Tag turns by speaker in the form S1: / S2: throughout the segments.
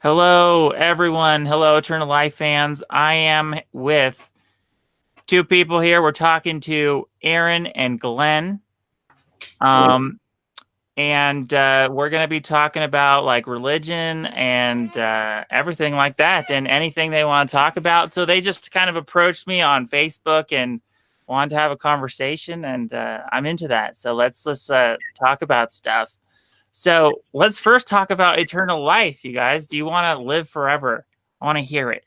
S1: Hello, everyone. Hello, Eternal Life fans. I am with two people here. We're talking to Aaron and Glenn. And we're going to be talking about like religion and everything like that and anything they want to talk about. So they just kind of approached me on Facebook and wanted to have a conversation, and I'm into that. So let's talk about stuff. So let's first talk about eternal life, you guys. Do you want to live forever? I want to hear it.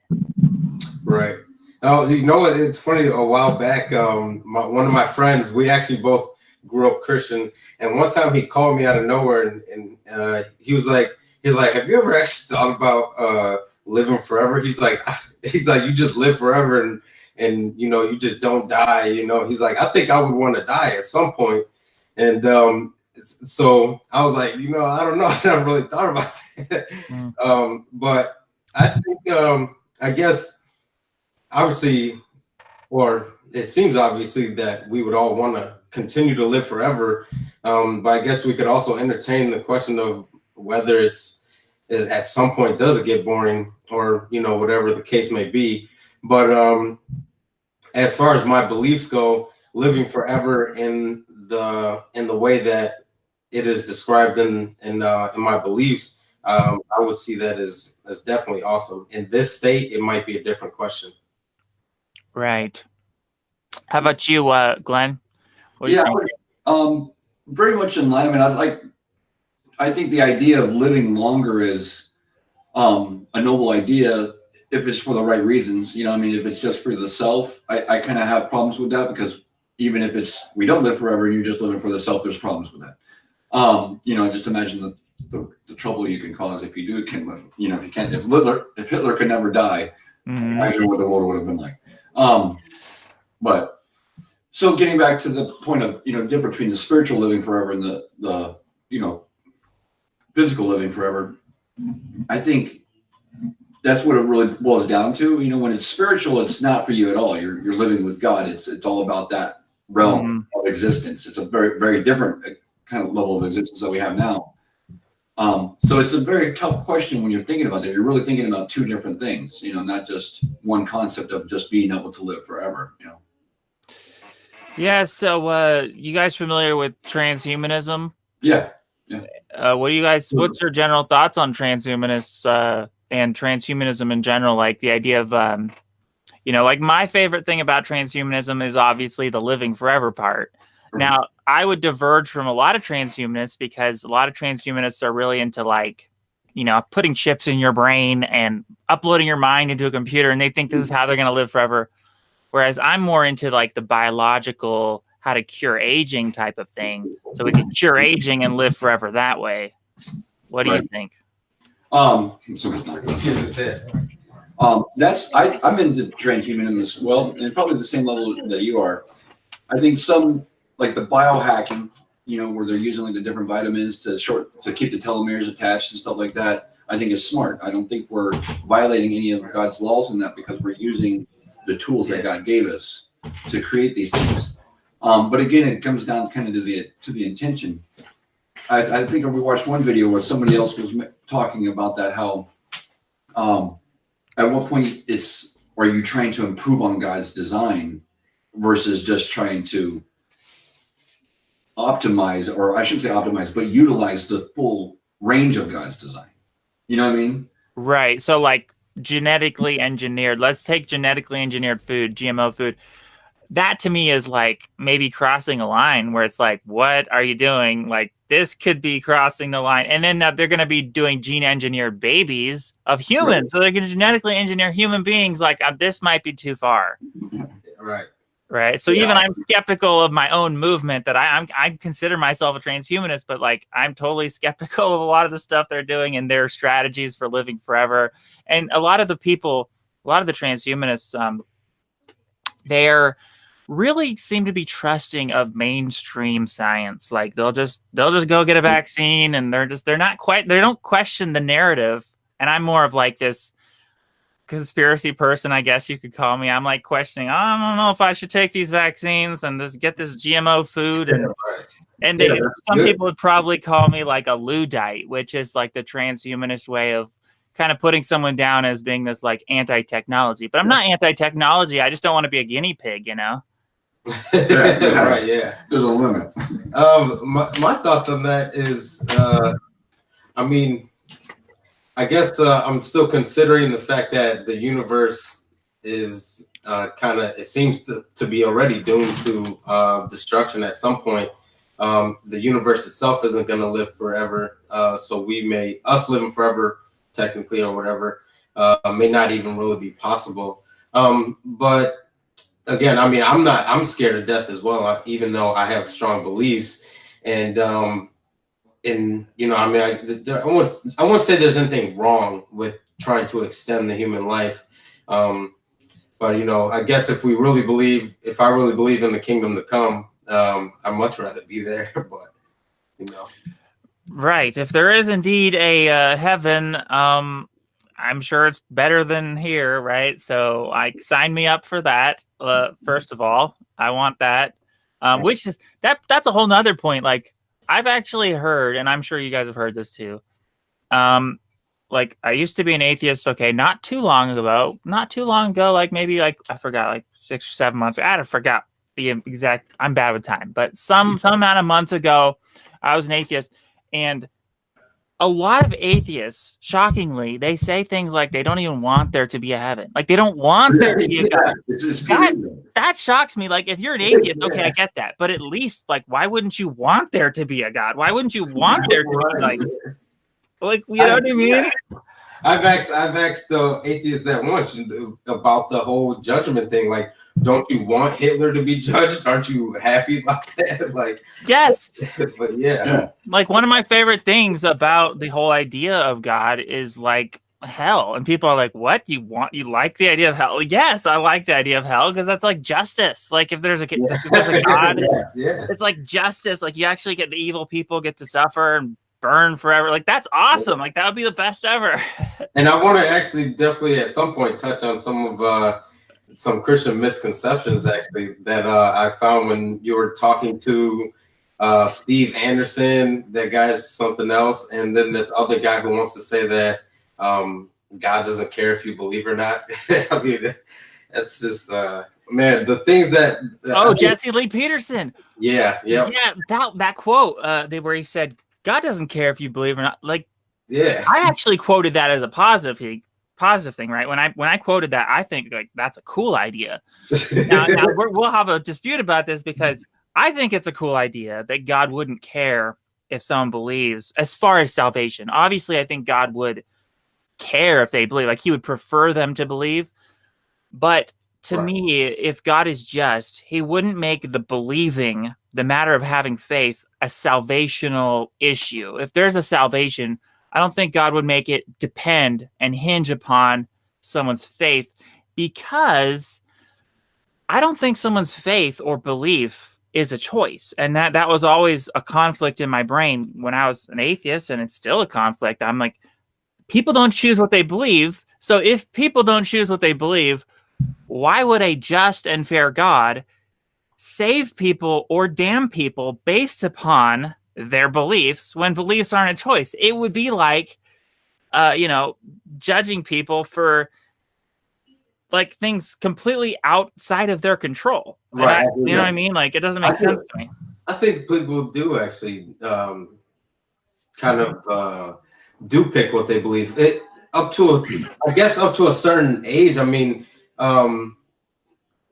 S2: Right. Oh, you know what? It's funny. A while back, one of my friends, we actually both grew up Christian, and one time he called me out of nowhere, and he was like, "Have you ever actually thought about living forever?" He's like, "You just live forever, and you just don't die." He's like, "I think I would want to die at some point," and so I was like, I don't know. I never really thought about that. But I think, I guess, obviously, or it seems obviously that we would all want to continue to live forever. But I guess we could also entertain the question of whether it at some point does it get boring, or, whatever the case may be. But as far as my beliefs go, living forever in the way that it is described in my beliefs, I would see that as definitely awesome. In this state, it might be a different question.
S1: Right. How about you, Glenn?
S3: Yeah, very much in line. I mean, I think the idea of living longer is a noble idea if it's for the right reasons. I mean, if it's just for the self, I kind of have problems with that, because even if we don't live forever and you're just living for the self, there's problems with that. Just imagine the trouble you can cause if you do can live. If Hitler could never die, imagine what the world would have been like. But so getting back to the point of difference between the spiritual living forever and the physical living forever, I think that's what it really boils down to. When it's spiritual, it's not for you at all. You're living with God. It's all about that realm of existence. It's a very, very different kind of level of existence that we have now. So it's a very tough question when you're thinking about it. You're really thinking about two different things, not just one concept of just being able to live forever,
S1: Yeah, so you guys familiar with transhumanism?
S3: Yeah.
S1: What's your general thoughts on transhumanists and transhumanism in general? Like the idea of, like my favorite thing about transhumanism is obviously the living forever part. Now, I would diverge from a lot of transhumanists, because a lot of transhumanists are really into putting chips in your brain and uploading your mind into a computer, and they think this is how they're going to live forever. Whereas I'm more into like the biological, how to cure aging type of thing. So we can cure aging and live forever that way. What do you think?
S3: I'm into transhumanism as well, and probably the same level that you are. I think some, like the biohacking, where they're using like the different vitamins to keep the telomeres attached and stuff like that, I think is smart. I don't think we're violating any of God's laws in that, because we're using the tools that God gave us to create these things. But again, it comes down kind of to the intention. I think we watched one video where somebody else was talking about that, how at what point are you trying to improve on God's design versus just trying to optimize, or I shouldn't say optimize, but utilize the full range of God's design. You know what I mean?
S1: Right. So like genetically engineered, let's take genetically engineered food, GMO food. That to me is like maybe crossing a line where it's like, what are you doing? Like this could be crossing the line. And then they're going to be doing gene engineered babies of humans. Right. So they're going to genetically engineer human beings. Like this might be too far. Right. So even I'm skeptical of my own movement, that I consider myself a transhumanist, but like I'm totally skeptical of a lot of the stuff they're doing and their strategies for living forever. And a lot of the transhumanists, they're really seem to be trusting of mainstream science. Like they'll just go get a vaccine, and they don't question the narrative. And I'm more of like this conspiracy person, I guess you could call me. I'm like questioning, I don't know if I should take these vaccines and get this GMO food. And some people would probably call me like a Luddite, which is like the transhumanist way of kind of putting someone down as being this like anti-technology. But I'm not anti-technology. I just don't want to be a guinea pig, you know?
S2: Right, yeah.
S3: There's a limit.
S2: My thoughts on that is, I mean, I guess I'm still considering the fact that the universe is it seems to be already doomed to destruction at some point. The universe itself isn't going to live forever. So us living forever, technically, or whatever, may not even really be possible. But again, I mean, I'm scared to death as well, even though I have strong beliefs. And, you know, I mean, I won't say there's anything wrong with trying to extend the human life. But, you know, I guess if I really believe in the kingdom to come, I'd much rather be there, but, you know.
S1: Right. If there is indeed a heaven, I'm sure it's better than here, right? So sign me up for that. First of all, I want that. Which is that's a whole nother point. Like I've actually heard, and I'm sure you guys have heard this too. Like I used to be an atheist. Okay, not too long ago. Like maybe I forgot, like 6 or 7 months. I forgot the exact. I'm bad with time, but some amount of months ago, I was an atheist, and a lot of atheists, shockingly, they say things like they don't even want there to be a heaven. Like they don't want there to be a God. That shocks me. Like if you're an atheist, okay, I get that. But at least, like, why wouldn't you want there to be a God? Why wouldn't you want there to be like you know what I mean?
S2: Yeah. I've asked the atheists that once about the whole judgment thing. Like, don't you want Hitler to be judged? Aren't you happy about that? Like,
S1: yes.
S2: But yeah.
S1: Like one of my favorite things about the whole idea of God is like hell. And people are like, what? You like the idea of hell? Yes, I like the idea of hell because that's like justice. Like if there's a God, it's like justice. Like you actually get the evil people get to suffer and burn forever. Like that's awesome. Like that would be the best ever.
S2: And I want to actually definitely at some point touch on some Christian misconceptions actually that I found when you were talking to Steve Anderson. That guy's something else, and then this other guy who wants to say that God doesn't care if you believe or not. I mean, that's just man, the things that
S1: Jesse Lee Peterson.
S2: Yeah.
S1: That quote where he said, God doesn't care if you believe or not. Like,
S2: yeah,
S1: I actually quoted that as a positive thing, right? When I quoted that, I think like that's a cool idea. now we'll have a dispute about this because I think it's a cool idea that God wouldn't care if someone believes as far as salvation. Obviously, I think God would care if they believe, like he would prefer them to believe. But to me, if God is just, he wouldn't make the believing, the matter of having faith, a salvational issue. If there's a salvation, I don't think God would make it depend and hinge upon someone's faith, because I don't think someone's faith or belief is a choice. And that was always a conflict in my brain when I was an atheist, and it's still a conflict. I'm like, people don't choose what they believe. So if people don't choose what they believe, why would a just and fair God save people or damn people based upon their beliefs when beliefs aren't a choice? It would be like, judging people for like things completely outside of their control.
S2: Right.
S1: You know what I mean? Like it doesn't make sense to me.
S2: I think people do actually kind of do pick what they believe. Up to a certain age. I mean,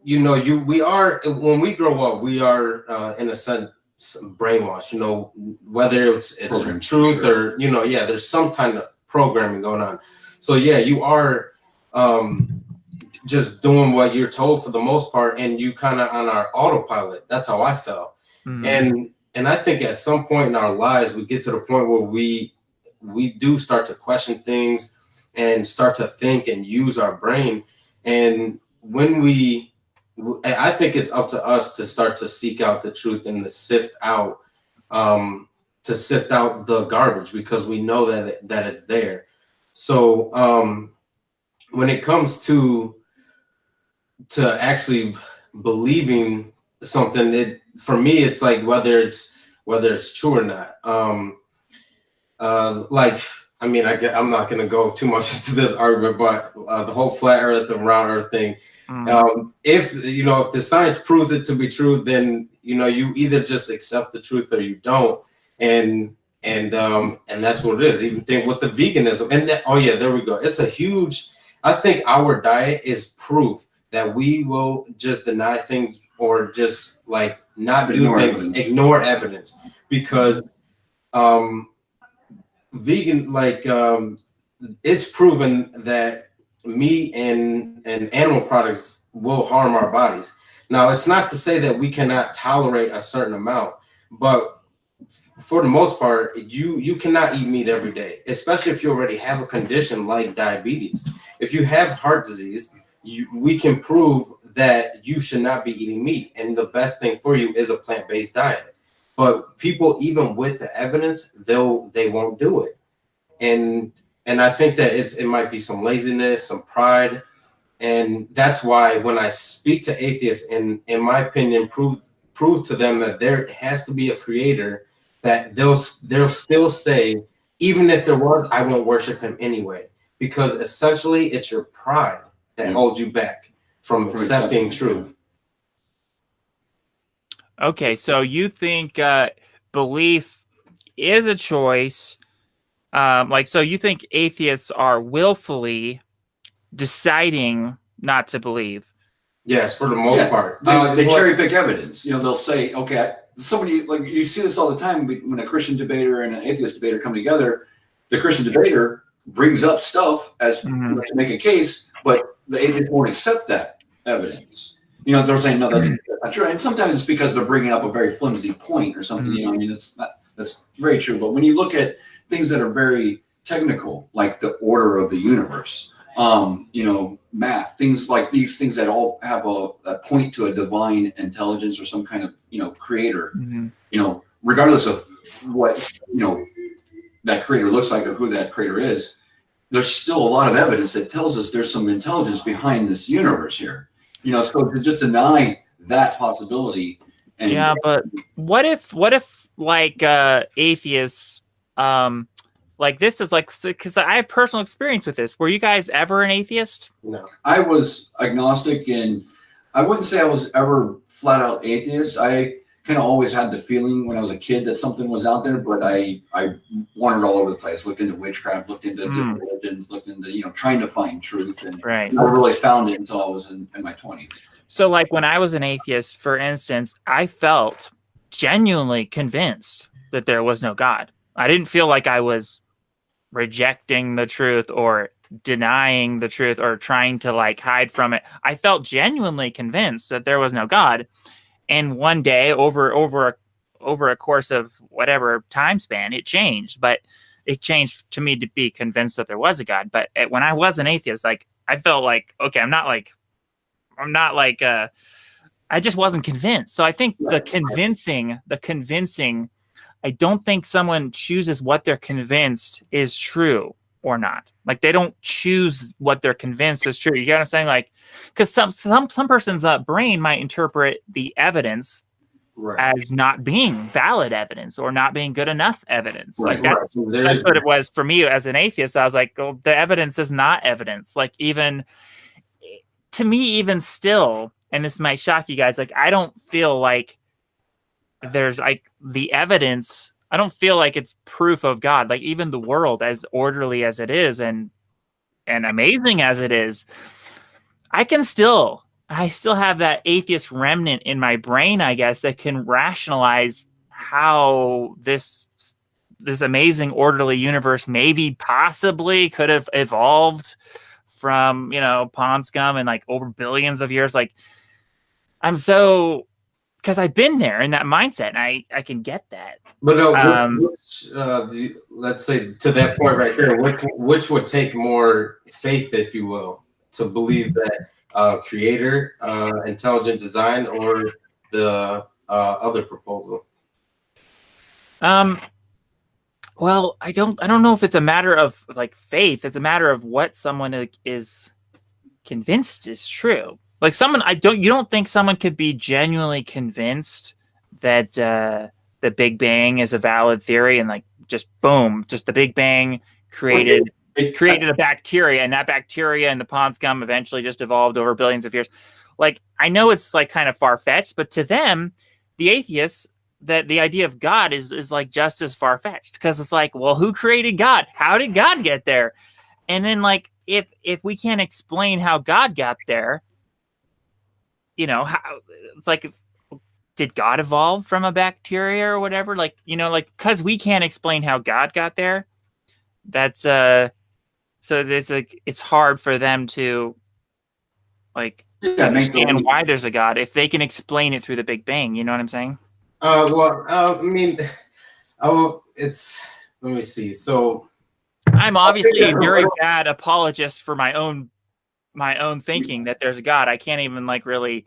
S2: we are, when we grow up, we are in a sense brainwashed, whether it's truth or, there's some kind of programming going on. So yeah, you are just doing what you're told for the most part, and you kind of on our autopilot. That's how I felt. Mm-hmm. And I think at some point in our lives, we get to the point where we do start to question things and start to think and use our brain. And when I think it's up to us to start to seek out the truth and to sift out the garbage, because we know that it's there. So when it comes to actually believing something, for me, it's like whether it's true or not. Like I mean, I'm not going to go too much into this argument, but the whole flat Earth and round Earth thing. If if the science proves it to be true, then you either just accept the truth or you don't, and that's what it is. Even think with the veganism and that. Oh yeah, there we go. It's a huge. I think our diet is proof that we will just deny things or just like not do things, ignore evidence, because vegan it's proven that meat and animal products will harm our bodies. Now, it's not to say that we cannot tolerate a certain amount, but for the most part, you cannot eat meat every day, especially if you already have a condition like diabetes. If you have heart disease, we can prove that you should not be eating meat, and the best thing for you is a plant-based diet. But people, even with the evidence, they won't do it, and I think that it might be some laziness, some pride, and that's why when I speak to atheists, in my opinion, prove to them that there has to be a creator, that they'll still say, even if there was, I won't worship him anyway, because essentially it's your pride that holds you back from accepting truth.
S1: Okay, so you think belief is a choice. So you think atheists are willfully deciding not to believe?
S2: Yes, for the most part.
S3: They cherry pick evidence. They'll say, okay, somebody, like you see this all the time when a Christian debater and an atheist debater come together. The Christian debater brings up stuff as to make a case, but the atheist won't accept that evidence. They're saying, no, that's not true. And sometimes it's because they're bringing up a very flimsy point or something. I mean, that's very true. But when you look at things that are very technical, like the order of the universe, math, things like these things that all have a point to a divine intelligence or some kind of, creator, regardless of what, that creator looks like or who that creator is, there's still a lot of evidence that tells us there's some intelligence behind this universe here. So to just deny that possibility. And
S1: but what if like atheists, like this is like, because I have personal experience with this. Were you guys ever an atheist?
S2: No,
S3: I was agnostic, and I wouldn't say I was ever flat out atheist. I kind of always had the feeling when I was a kid that something was out there, but I wandered all over the place, looked into witchcraft, looked into different religions, looked into, trying to find truth, and never really found it until I was in my 20s.
S1: So like when I was an atheist, for instance, I felt genuinely convinced that there was no God. I didn't feel like I was rejecting the truth or denying the truth or trying to like hide from it. I felt genuinely convinced that there was no God. And one day over a course of whatever time span, it changed. But it changed to me to be convinced that there was a God. But when I was an atheist, like I felt like, okay, I'm not like I just wasn't convinced. So I think the convincing, I don't think someone chooses what they're convinced is true or not. Like they don't choose what they're convinced is true. You get what I'm saying? Like, because some person's brain might interpret the evidence as not being valid evidence or not being good enough evidence. Like that's what it was for me as an atheist. I was like, oh, the evidence is not evidence. Like even to me, even still, and this might shock you guys, like I don't feel like there's like the evidence. I don't feel like it's proof of God. Like even the world, as orderly as it is and amazing as it is, I still have that atheist remnant in my brain, I guess, that can rationalize how this amazing orderly universe maybe possibly could have evolved from, pond scum and like over billions of years. Like I'm so, because I've been there in that mindset, and I can get that.
S2: But let's say to that point right there, which would take more faith, if you will, to believe that creator, intelligent design, or the other proposal?
S1: Well, I don't know if it's a matter of like faith. It's a matter of what someone is convinced is true. Like you don't think someone could be genuinely convinced that the Big Bang is a valid theory and like just boom, just the Big Bang created a bacteria, and that bacteria and the pond scum eventually just evolved over billions of years. Like, I know it's like kind of far-fetched, but to them, the atheists, that the idea of God is like just as far-fetched, because it's like, well, who created God? How did God get there? And then, like, if we can't explain how God got there, you know, how, it's like, did God evolve from a bacteria or whatever? Like, you know, like, because we can't explain how God got there, that's so it's like, it's hard for them to like understand why there's a God if they can explain it through the Big Bang. You know what I'm saying?
S2: Well, I mean, it's, let me see. So
S1: I'm obviously a very bad apologist for my own thinking that there's a God. I can't even like really,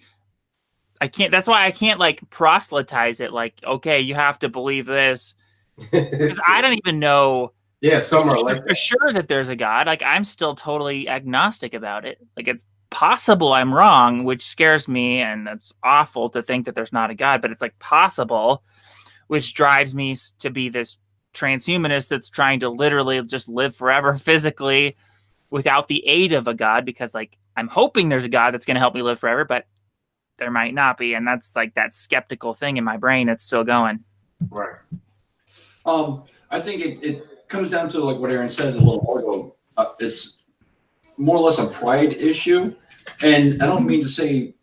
S1: I can't, that's why I can't like proselytize it. Like, okay, you have to believe this, because I don't even know.
S2: Yeah, some are like
S1: for sure that there's a God. Like, I'm still totally agnostic about it. Like, it's possible I'm wrong, which scares me, and it's awful to think that there's not a God, but it's like possible, which drives me to be this transhumanist that's trying to literally just live forever physically without the aid of a God, because like I'm hoping there's a God that's going to help me live forever, but there might not be. And that's like that skeptical thing in my brain that's still going.
S2: Right.
S3: I think it comes down to like what Aaron said a little while ago. It's more or less a pride issue. And I don't mean to say,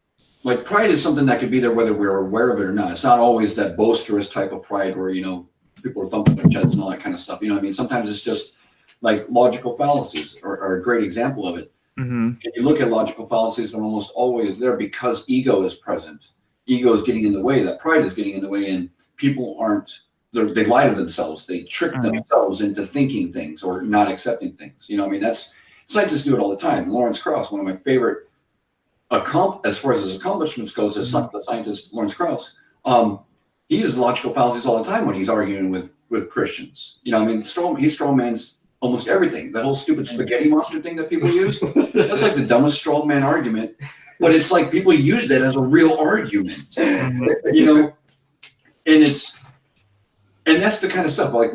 S3: like, pride is something that could be there whether we're aware of it or not. It's not always that boisterous type of pride where, you know, people are thumping their chests and all that kind of stuff. You know what I mean? Sometimes it's just like logical fallacies are a great example of it.
S1: Mm-hmm.
S3: If you look at logical fallacies, they're almost always there because ego is present. Ego is getting in the way. That pride is getting in the way, and people aren't, they lie to themselves. They trick themselves into thinking things or not accepting things. You know what I mean? Scientists do it all the time. Lawrence Krauss, one of my favorite, as far as his accomplishments goes, as the scientist Lawrence Krauss, he uses logical fallacies all the time when he's arguing with Christians. You know what I mean? He strawmans almost everything. That whole stupid spaghetti monster thing that people use, that's like the dumbest straw man argument, but it's like people use that as a real argument, you know, and that's the kind of stuff like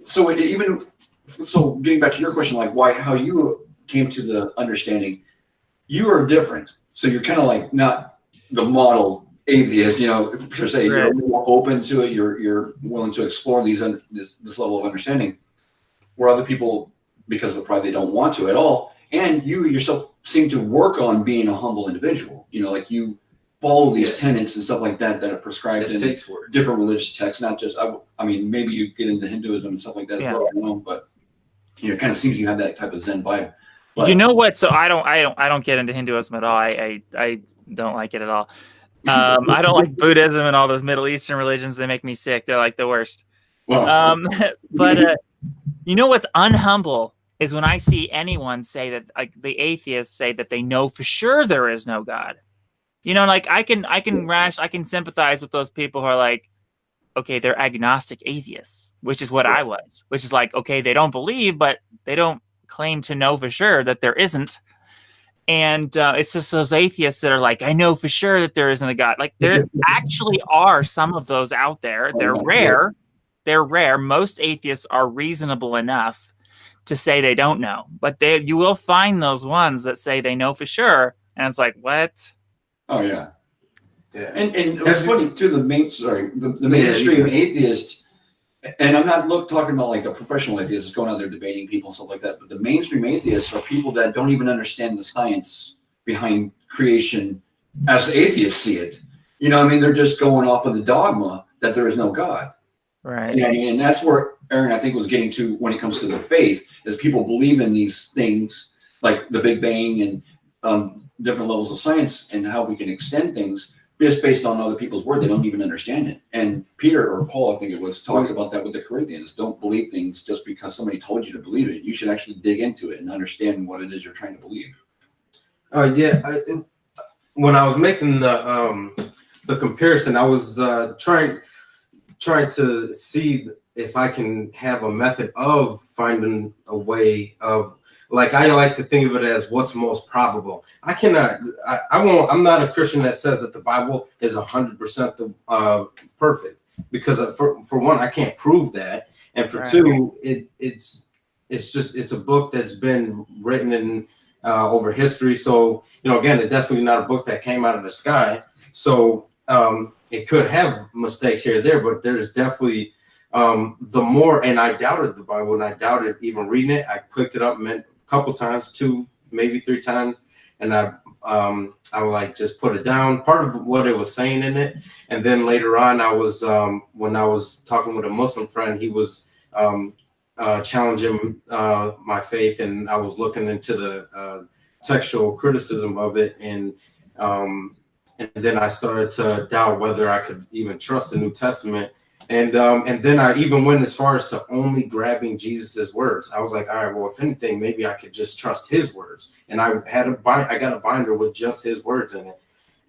S3: so getting back to your question, like how you came to the understanding, you are different. So you're kind of like not the model atheist, you know, per se. You're more open to it. You're willing to explore this level of understanding, where other people, because of the pride, they don't want to at all. And you yourself seem to work on being a humble individual. You know, like you follow these tenets and stuff like that are prescribed in different religious texts. Not just, I mean, maybe you get into Hinduism and stuff like that as well. I don't know, but you know, it kind of seems you have that type of Zen vibe. But,
S1: you know what? So I don't get into Hinduism at all. I don't like it at all. I don't like Buddhism and all those Middle Eastern religions. They make me sick. They're like the worst.
S3: Well,
S1: but you know what's unhumble is when I see anyone say that, like the atheists say that they know for sure there is no God. You know, like I can sympathize with those people who are like, okay, they're agnostic atheists, which is what I was, which is like, okay, they don't believe, but they don't claim to know for sure that there isn't. And it's just those atheists that are like, I know for sure that there isn't a God. Like, there actually are some of those out there. They're rare. They're rare. Most atheists are reasonable enough to say they don't know. But you will find those ones that say they know for sure. And it's like, what?
S3: Oh, yeah. Yeah. And it was funny, too, the mainstream atheist, and I'm not talking about like the professional atheists going out there debating people and stuff like that, but the mainstream atheists are people that don't even understand the science behind creation as the atheists see it. You know what I mean? They're just going off of the dogma that there is no God.
S1: Right.
S3: You know what I mean? And that's where Aaron, I think, was getting to when it comes to the faith, is people believe in these things like the Big Bang and different levels of science and how we can extend things just based on other people's word. They don't even understand it. And Peter, or Paul, I think it was, talks about that with the Corinthians. Don't believe things just because somebody told you to believe it. You should actually dig into it and understand what it is you're trying to believe.
S2: When I was making the comparison, I was trying to see if I can have a method of finding a way of, like, I like to think of it as what's most probable. I'm not a Christian that says that the Bible is 100% perfect, because for one, I can't prove that, and for two, it's a book that's been written in over history. So, you know, again, it's definitely not a book that came out of the sky. So it could have mistakes here or there, but there's definitely the more, and I doubted the Bible, and I doubted even reading it. I picked it up a couple times, 2, maybe 3 times, and I would like just put it down, part of what it was saying in it. And then later on, I was when I was talking with a Muslim friend, he was challenging my faith, and I was looking into the textual criticism of it, and then I started to doubt whether I could even trust the New Testament. And then I even went as far as to only grabbing Jesus's words. I was like, all right, well, if anything, maybe I could just trust his words. And I got a binder with just his words in it.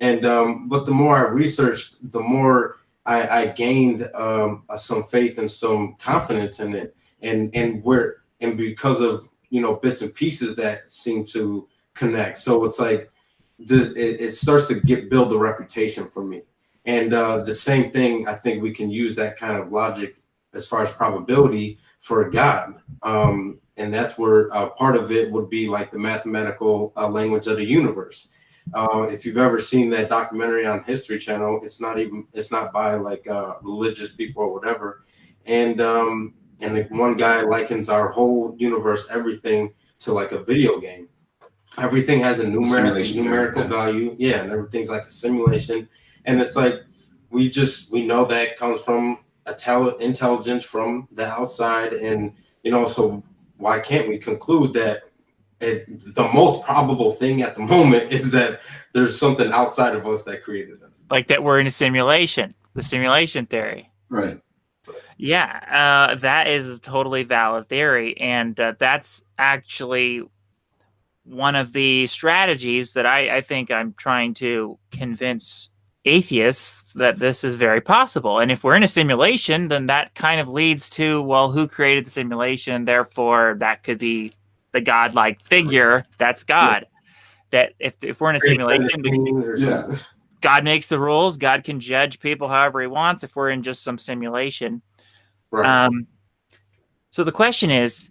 S2: And but the more I researched, the more I gained some faith and some confidence in it. And because of, you know, bits and pieces that seem to connect. So it's like it starts to build a reputation for me. And the same thing, I think we can use that kind of logic as far as probability for God. And that's where part of it would be like the mathematical language of the universe. If you've ever seen that documentary on History Channel, it's not by like religious people or whatever. And like one guy likens our whole universe, everything, to like a video game. Everything has a numerical value. Yeah, and everything's like a simulation. And it's like we know that comes from intelligence from the outside, and you know, so why can't we conclude that the most probable thing at the moment is that there's something outside of us that created us,
S1: like that we're in a simulation, the simulation theory,
S3: right?
S1: Yeah, that is a totally valid theory, and that's actually one of the strategies that I think I'm trying to convince atheists that this is very possible. And if we're in a simulation, then that kind of leads to, well, who created the simulation? Therefore, that could be the godlike figure. That's God. Yeah. That if we're in a simulation, God makes the rules. God can judge people however he wants if we're in just some simulation. Right. So the question is,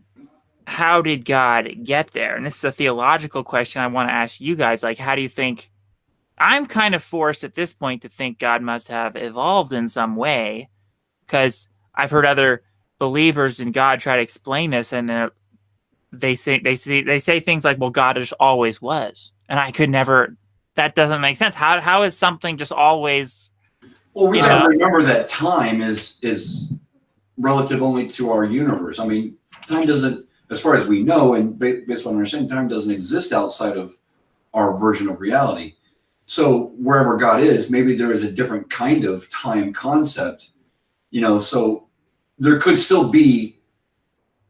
S1: how did God get there? And this is a theological question I want to ask you guys. Like, how do you think? I'm kind of forced at this point to think God must have evolved in some way, because I've heard other believers in God try to explain this, and they say things like, "Well, God just always was," and I could never. That doesn't make sense. How is something just always?
S3: Well, we got to remember that time is relative only to our universe. I mean, time doesn't, as far as we know, and based on our understanding, time doesn't exist outside of our version of reality. So wherever God is, maybe there is a different kind of time concept, you know, so there could still be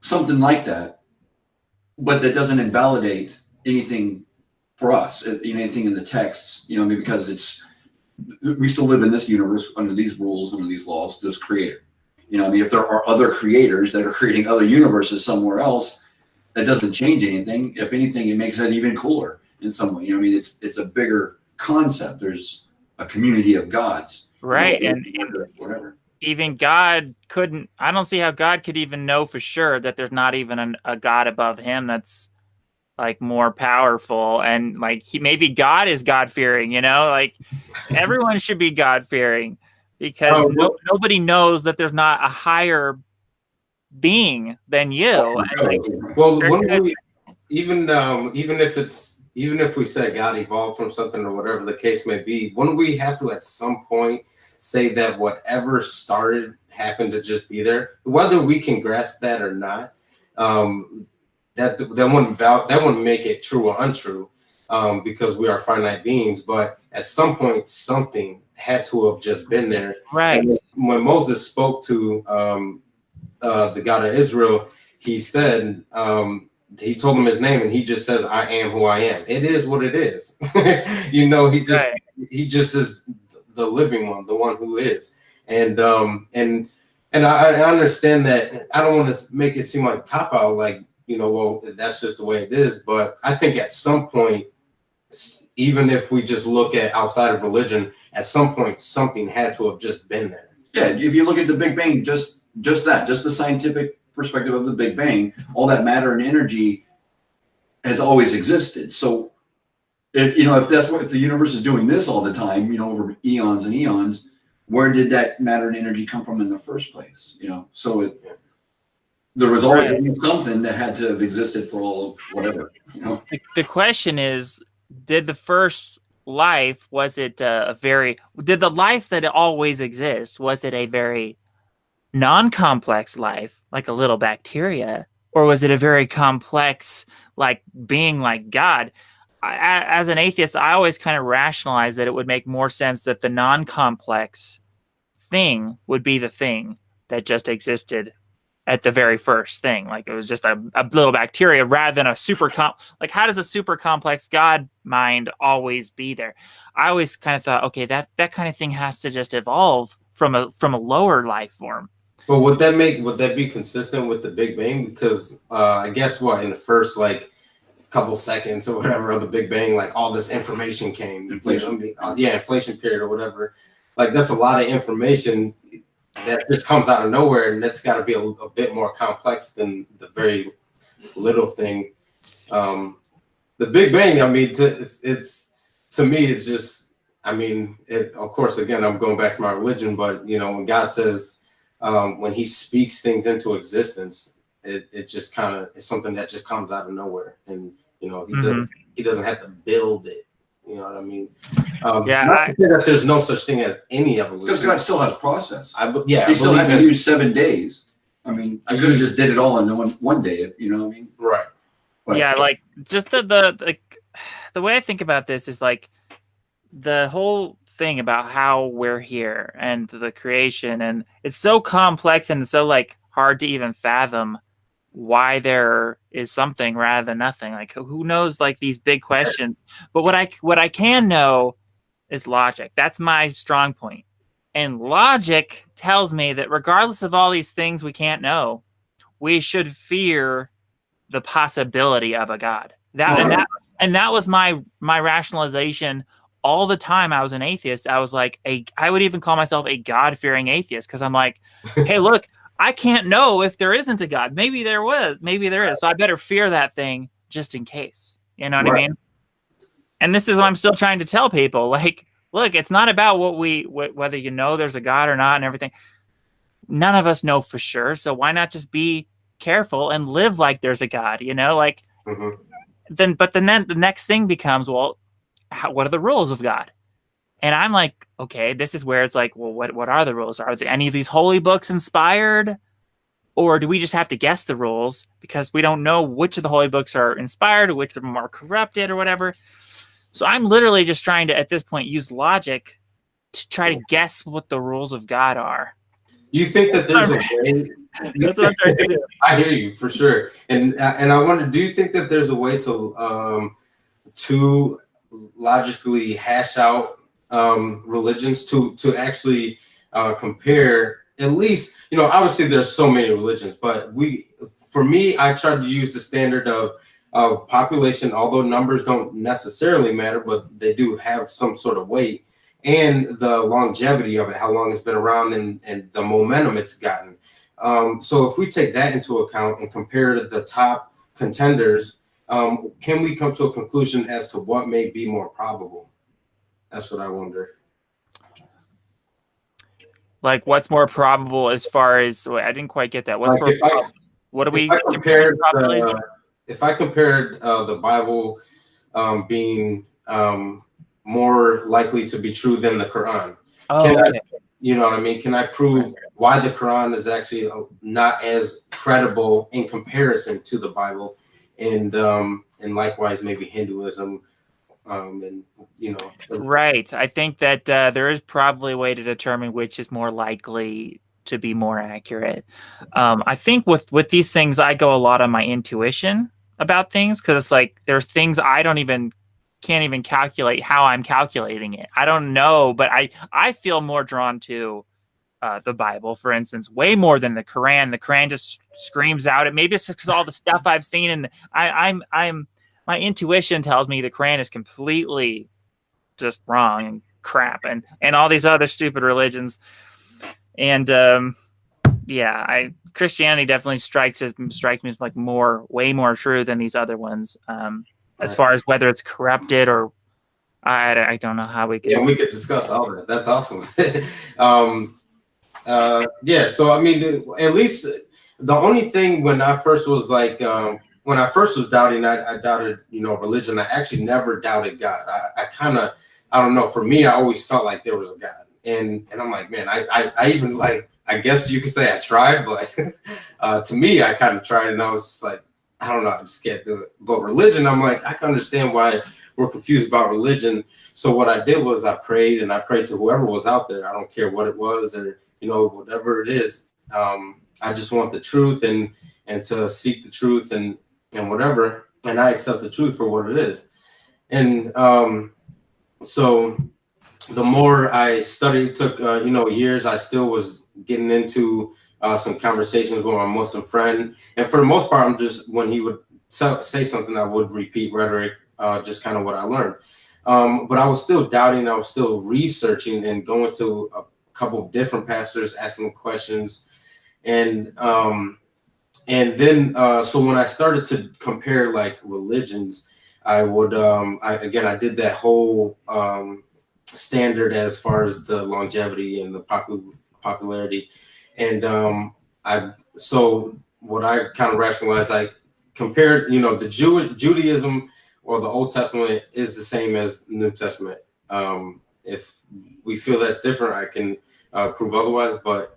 S3: something like that, but that doesn't invalidate anything for us, anything in the texts, you know, maybe because we still live in this universe under these rules, under these laws, this creator. You know, I mean, if there are other creators that are creating other universes somewhere else, that doesn't change anything. If anything, it makes it even cooler in some way. You know, I mean, it's a bigger concept. There's a community of gods,
S1: right?
S3: You know,
S1: and
S3: whatever.
S1: Even God couldn't. I don't see how God could even know for sure that there's not even a God above him that's like more powerful, and like maybe God is God-fearing. You know, like everyone should be God-fearing, because nobody knows that there's not a higher being than you.
S2: Well, even if we say God evolved from something or whatever the case may be, wouldn't we have to at some point say that whatever started happened to just be there, whether we can grasp that or not? That wouldn't make it true or untrue, because we are finite beings. But at some point, something had to have just been there.
S1: Right.
S2: And when Moses spoke to the God of Israel, he said, he told him his name, and he just says, "I am who I am." It is what it is. You know, he just is the living one, the one who is. And I understand that. I don't want to make it seem like cop out, like, you know, well, that's just the way it is. But I think at some point, even if we just look at outside of religion, at some point something had to have just been there.
S3: Yeah, if you look at the Big Bang, just the scientific perspective of the Big Bang, all that matter and energy has always existed. So if the universe is doing this all the time, over eons and eons, where did that matter and energy come from in the first place? So there was always something that had to have existed for all of whatever.
S1: The question is, did the first life, did the life that always exists, was it a very non-complex life, like a little bacteria, or was it a very complex, like being like God? As an atheist, I always kind of rationalize that it would make more sense that the non-complex thing would be the thing that just existed at the very first thing. Like it was just a little bacteria rather than a like how does a super complex God mind always be there? I always kind of thought, okay, that kind of thing has to just evolve from a lower life form.
S2: But would that be consistent with the Big Bang? Because I guess in the first like couple seconds or whatever of the Big Bang, like all this information came. Inflation period or whatever. Like that's a lot of information that just comes out of nowhere, and that's got to be a bit more complex than the very little thing. The Big Bang, I mean, it's to me, it's just, I mean, of course, again, I'm going back to my religion, but when God says, when He speaks things into existence, it just kind of is something that just comes out of nowhere, and He doesn't have to build it. You know what I mean? Not to say that there's no such thing as any evolution.
S3: Because God still has process.
S2: He
S3: still had to use 7 days. I mean, I could have just did it all in one day. You know what I mean?
S2: Right.
S3: But,
S1: like just the way I think about this is like the whole thing about how we're here and the creation, and it's so complex and so like hard to even fathom why there is something rather than nothing. Like who knows, like these big questions. But what I can know is logic. That's my strong point. And logic tells me that regardless of all these things we can't know, we should fear the possibility of a God. That was my rationalization all the time. I was an atheist. I was like I would even call myself a God-fearing atheist, because I'm like, hey, look, I can't know if there isn't a God. Maybe there is. So I better fear that thing just in case. You know what I mean? And this is what I'm still trying to tell people. Like, look, it's not about whether there's a God or not and everything. None of us know for sure. So why not just be careful and live like there's a God? Like then the next thing becomes, well, what are the rules of God? And I'm like, okay, this is where it's like, well, what are the rules? Are any of these holy books inspired? Or do we just have to guess the rules because we don't know which of the holy books are inspired or which of them are corrupted or whatever? So I'm literally just trying to, at this point, use logic to try to guess what the rules of God are.
S2: You think that there's a way?
S1: That's what I'm trying to do.
S2: I hear you for sure. And I wonder, do you think that there's a way to logically hash out religions to actually compare? At least, obviously there's so many religions, but for me, I try to use the standard of population, although numbers don't necessarily matter, but they do have some sort of weight, and the longevity of it, how long it's been around, and the momentum it's gotten. So if we take that into account and compare to the top contenders, can we come to a conclusion as to what may be more probable? That's what I wonder.
S1: Like, what's more probable as far as, I didn't quite get that. What's
S2: like
S1: more probable? What do we compare?
S2: If I compared the Bible being more likely to be true than the Quran, you know what I mean? Can I prove why the Quran is actually not as credible in comparison to the Bible, and likewise maybe Hinduism, and
S1: Right. I think that there is probably a way to determine which is more likely to be more accurate. I think with these things, I go a lot on my intuition about things, because it's like there are things I can't even calculate how I'm calculating it. I don't know, but I feel more drawn to the Bible, for instance, way more than the Quran. The Quran just screams out it. Maybe it's just because all the stuff I've seen, and my intuition tells me the Quran is completely just wrong and crap, and all these other stupid religions. And yeah, Christianity definitely strikes me as like way more true than these other ones. As far as whether it's corrupted or I don't know how we can.
S2: Yeah, we could discuss all that. That's awesome. Yeah. So I mean, at least the only thing when I first was like, when I first was doubting, I doubted, religion. I actually never doubted God. I kind of, I don't know. For me, I always felt like there was a God, and I'm like, man, I even like, I guess you could say I tried, but to me, I kind of tried, and I was just like, I don't know, I just can't do it. But religion, I'm like, I can understand why we're confused about religion. So what I did was I prayed, and I prayed to whoever was out there. I don't care what it was, or whatever it is. I just want the truth and to seek the truth and whatever. And I accept the truth for what it is. And so the more I studied, it took years. I still was getting into some conversations with my Muslim friend, and for the most part, I'm just, when he would say something, I would repeat rhetoric, just kind of what I learned. But I was still doubting. I was still researching and going to a couple of different pastors, asking them questions, and then so when I started to compare like religions, I would I did that whole standard as far as the longevity and the popularity, and so what I kind of rationalized, I compared, the Judaism or the Old Testament is the same as the New Testament. If we feel that's different, I can prove otherwise, but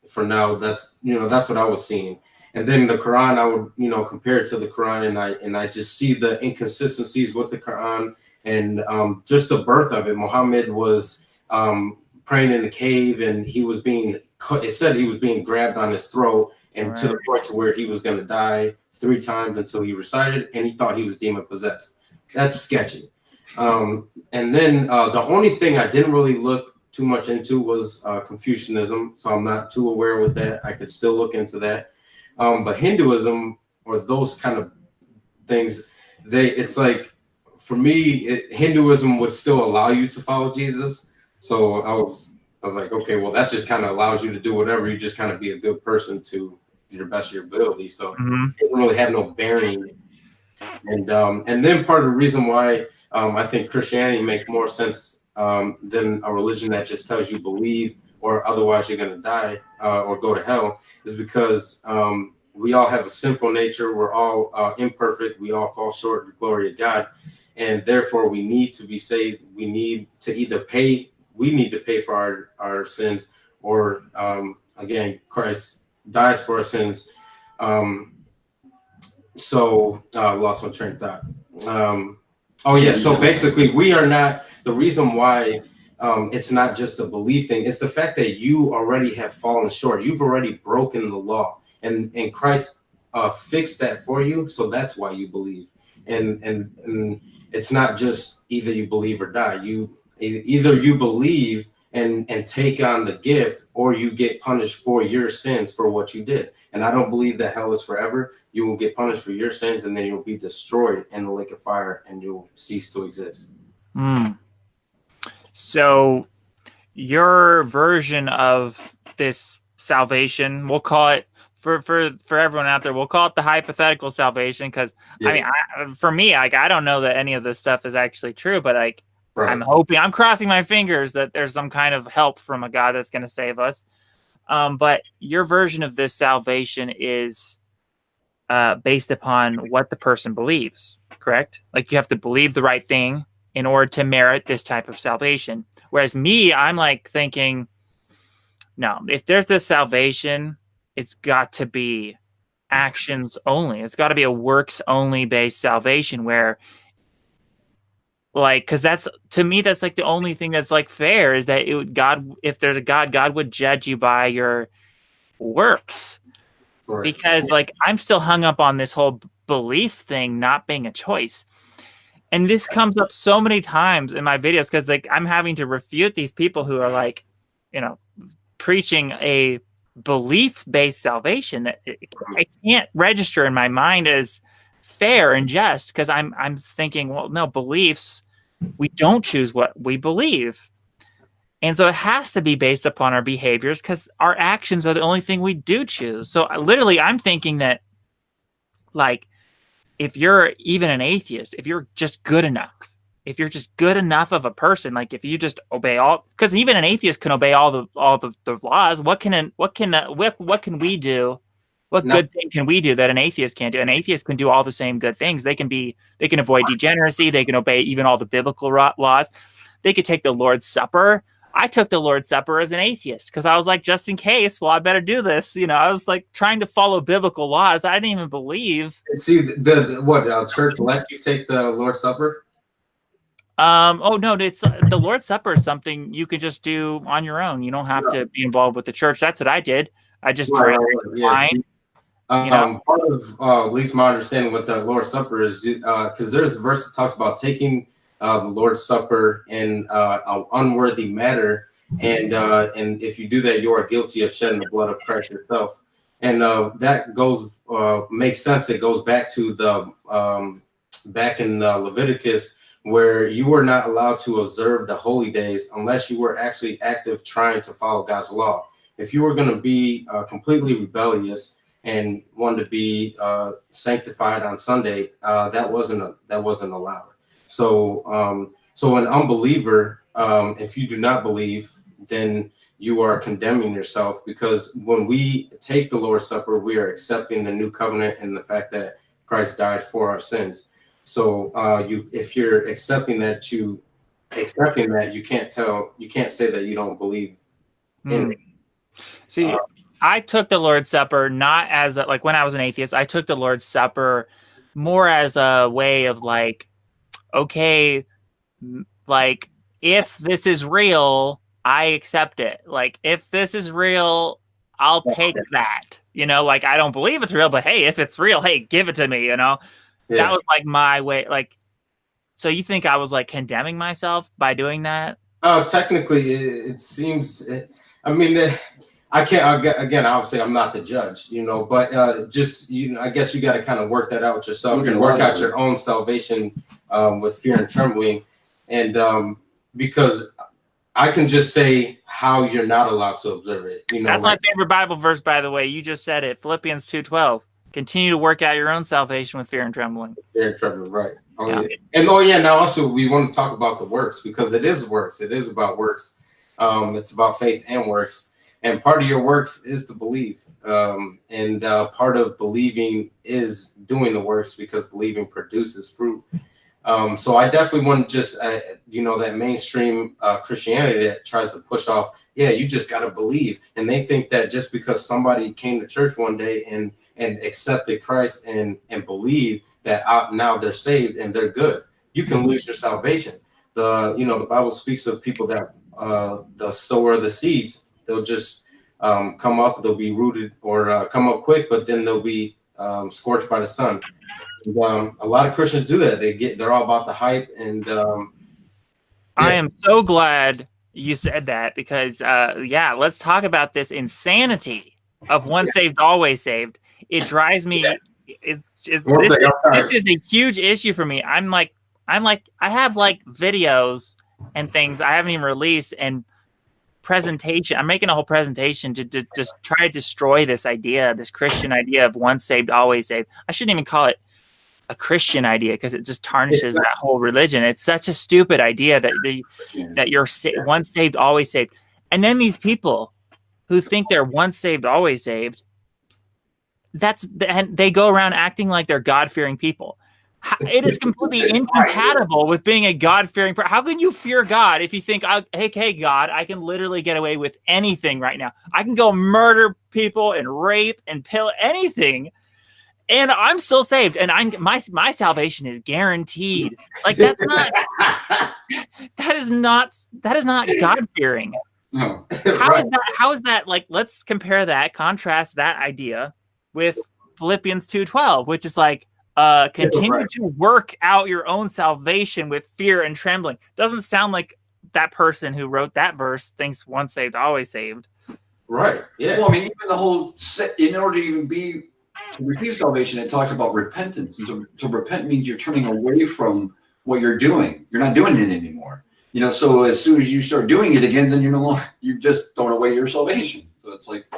S2: for now, that's what I was seeing. And then the Quran, I would compare it to the Quran, and I just see the inconsistencies with the Quran, and just the birth of it. Muhammad was praying in a cave, and it said he was being grabbed on his throat, and to the point to where he was going to die 3 times until he recited, and he thought he was demon possessed. That's sketchy. And then the only thing I didn't really look too much into was Confucianism, so I'm not too aware with that. I could still look into that. But Hinduism or those kind of things, it's like, for me, Hinduism would still allow you to follow Jesus. So I was like, okay, well, that just kind of allows you to do whatever. You just kind of be a good person to your best of your ability. So it didn't really have no bearing. And then part of the reason why I think Christianity makes more sense than a religion that just tells you believe or otherwise you're going to die or go to hell is because we all have a sinful nature. We're all imperfect. We all fall short of the glory of God. And therefore, we need to be saved. We need to either pay for our sins, or again, Christ dies for our sins. So lost my train of thought. So basically, we are not, the reason why it's not just a belief thing, it's the fact that you already have fallen short. You've already broken the law, and Christ fixed that for you. So that's why you believe. And it's not just either you believe or die. Either you believe and take on the gift, or you get punished for your sins for what you did. And I don't believe that hell is forever. You will get punished for your sins, and then you'll be destroyed in the lake of fire, and you'll cease to exist.
S1: So your version of this salvation, we'll call it, for everyone out there, we'll call it the hypothetical salvation, because I mean, for me, like, I don't know that any of this stuff is actually true, but like, I'm crossing my fingers that there's some kind of help from a God that's going to save us. But your version of this salvation is based upon what the person believes, correct? Like, you have to believe the right thing in order to merit this type of salvation. Whereas me, I'm like thinking, no, if there's this salvation, it's got to be actions only. It's got to be a works only based salvation where, like, because that's, to me, that's like the only thing that's like fair, is that God, if there's a God, God would judge you by your works. Right. Because like, I'm still hung up on this whole belief thing not being a choice. And this comes up so many times in my videos, because like, I'm having to refute these people who are like, preaching a belief-based salvation that I can't register in my mind as fair and just, because I'm thinking, well, no, beliefs, we don't choose what we believe. And so it has to be based upon our behaviors because our actions are the only thing we do choose. So literally, I'm thinking that, like, if you're even an atheist, if you're just good enough, if you're just good enough of a person, like if you just obey all, because even an atheist can obey all the laws. What can we do? What good thing can we do that an atheist can't do? An atheist can do all the same good things. They can avoid degeneracy. They can obey even all the biblical laws. They could take the Lord's Supper. I took the Lord's Supper as an atheist because I was like, just in case, well, I better do this. You know, I was like trying to follow biblical laws. I didn't even believe.
S2: See, what church lets you take the Lord's Supper?
S1: Oh no, it's the Lord's Supper is something you can just do on your own. You don't have to be involved with the church. That's what I did. I just drank wine.
S2: Part of at least my understanding what the Lord's Supper is, because there's a verse that talks about taking the Lord's Supper in an unworthy manner, and if you do that, you are guilty of shedding the blood of Christ yourself. And that goes makes sense. It goes back to the back in Leviticus, where you were not allowed to observe the holy days unless you were actually active trying to follow God's law. If you were going to be completely rebellious and wanted to be sanctified on Sunday, that wasn't allowed. So so an unbeliever, if you do not believe, then you are condemning yourself, because when we take the Lord's Supper, we are accepting the new covenant and the fact that Christ died for our sins. So if you're accepting that, you can't say that you don't believe in it.
S1: See, I took the Lord's Supper not as like when I was an atheist. I took the Lord's Supper more as a way of like, okay, like if this is real, I accept it. Like if this is real, I'll take that. You know, like I don't believe it's real, but hey, if it's real, hey, give it to me. You know. Yeah. That was like my way. Like, so you think I was like condemning myself by doing that?
S2: Oh, technically, it seems. I mean, I can't. Again, obviously, I'm not the judge, you know. But just I guess you got to kind of work that out with yourself and work out your own salvation with fear and trembling, and because I can just say how you're not allowed to observe it. You know,
S1: that's my favorite Bible verse, by the way. You just said it, Philippians 2:12. Continue to work out your own salvation with fear and trembling.
S2: Fear and trembling, right? And now also we want to talk about the works, because it is works. It is about works. It's about faith and works. And part of your works is to believe. And part of believing is doing the works, because believing produces fruit. So I definitely want to just, that mainstream Christianity that tries to push off, you just got to believe. And they think that just because somebody came to church one day and accepted Christ and believe that now they're saved and they're good, you can lose your salvation. The Bible speaks of people that the sower of the seeds, they'll just come up, they'll be rooted or come up quick, but then they'll be scorched by the sun. And, a lot of Christians do that. They're all about the hype. And
S1: I am so glad you said that, because let's talk about this insanity of once saved, always saved. It drives me. This is a huge issue for me. I have like videos and things I haven't even released and presentation. I'm making a whole presentation to just try to destroy this idea, this Christian idea of once saved, always saved. I shouldn't even call it a Christian idea, because it just tarnishes that whole religion. It's such a stupid idea that you're once saved, always saved. And then these people who think they're once saved, always saved, and they go around acting like they're God-fearing people. It is completely incompatible with being a God-fearing person. How can you fear God if you think, hey, God, I can literally get away with anything right now. I can go murder people and rape and pill anything, and I'm still saved, and my salvation is guaranteed. Like that is not God-fearing.
S2: No.
S1: How is that like? Let's compare that, contrast that idea with Philippians 2:12, which is like continue to work out your own salvation with fear and trembling. Doesn't sound like that person who wrote that verse thinks once saved, always saved.
S2: Right. Yeah.
S3: Well, I mean, even the whole in order to even to receive salvation, it talks about repentance. And to repent means you're turning away from what you're doing. You're not doing it anymore. You know, so as soon as you start doing it again, then you're no longer, you've just thrown away your salvation. So it's like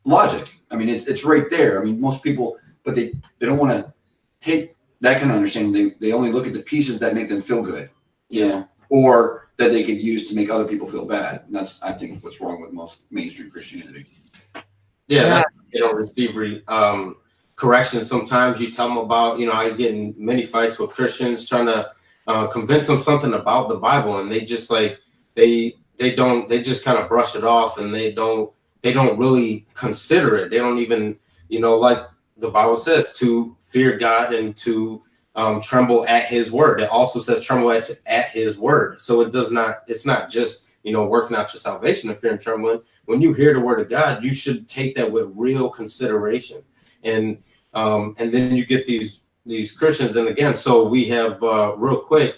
S3: logic. I mean, it's right there. I mean, most people, but they don't want to take that kind of understanding. They only look at the pieces that make them feel good, you know, or that they could use to make other people feel bad. And that's, I think, what's wrong with most mainstream Christianity.
S2: Yeah, they don't receive correction. Sometimes you tell them about, you know, I get in many fights with Christians trying to convince them something about the Bible, and they just like they just kind of brush it off, and they don't really consider it. They don't even, you know, like the Bible says, to fear God and to tremble at His word. It also says tremble at His word. So it's not just, you know, working out your salvation and fear and trembling. When you hear the word of God, you should take that with real consideration. And then you get these Christians. And again, so we have real quick,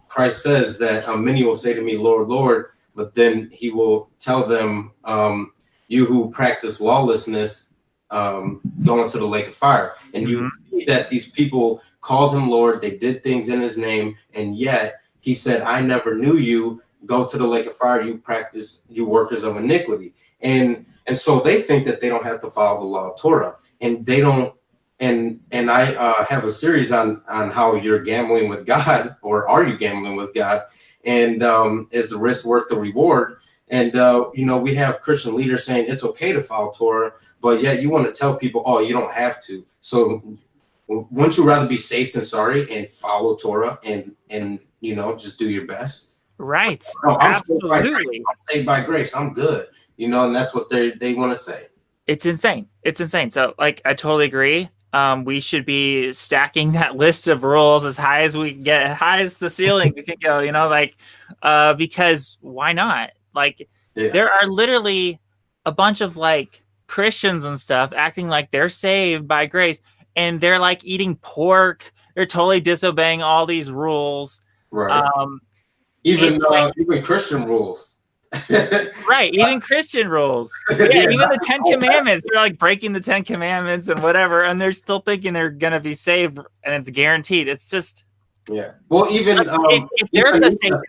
S2: Christ says that many will say to me, Lord, Lord, but then He will tell them, you who practice lawlessness, go into the lake of fire. And you see that these people called Him Lord, they did things in His name, and yet He said, I never knew you. Go to the lake of fire, you workers of iniquity. And so they think that they don't have to follow the law of Torah, and they don't. And I have a series on how you're gambling with God, or are you gambling with God? And is the risk worth the reward? And you know, we have Christian leaders saying it's okay to follow Torah, but yet you want to tell people, oh, you don't have to. So wouldn't you rather be safe than sorry and follow Torah and you know, just do your best?
S1: Right.
S2: No,
S1: Absolutely.
S2: I'm saved by grace. I'm good. You know, and that's what they want to say.
S1: It's insane. It's insane. So, like, I totally agree. We should be stacking that list of rules as high as we can get, high as the ceiling we can go, you know, like, because why not? Like, there are literally a bunch of like Christians and stuff acting like they're saved by grace, and they're like eating pork. They're totally disobeying all these rules.
S2: Right. Even Christian rules.
S1: Right, even Christian rules. Yeah, even the 10 Commandments. They're like breaking the 10 Commandments and whatever, and they're still thinking they're gonna be saved, and it's guaranteed. It's just
S2: Well, even
S1: like, if there's a Satan,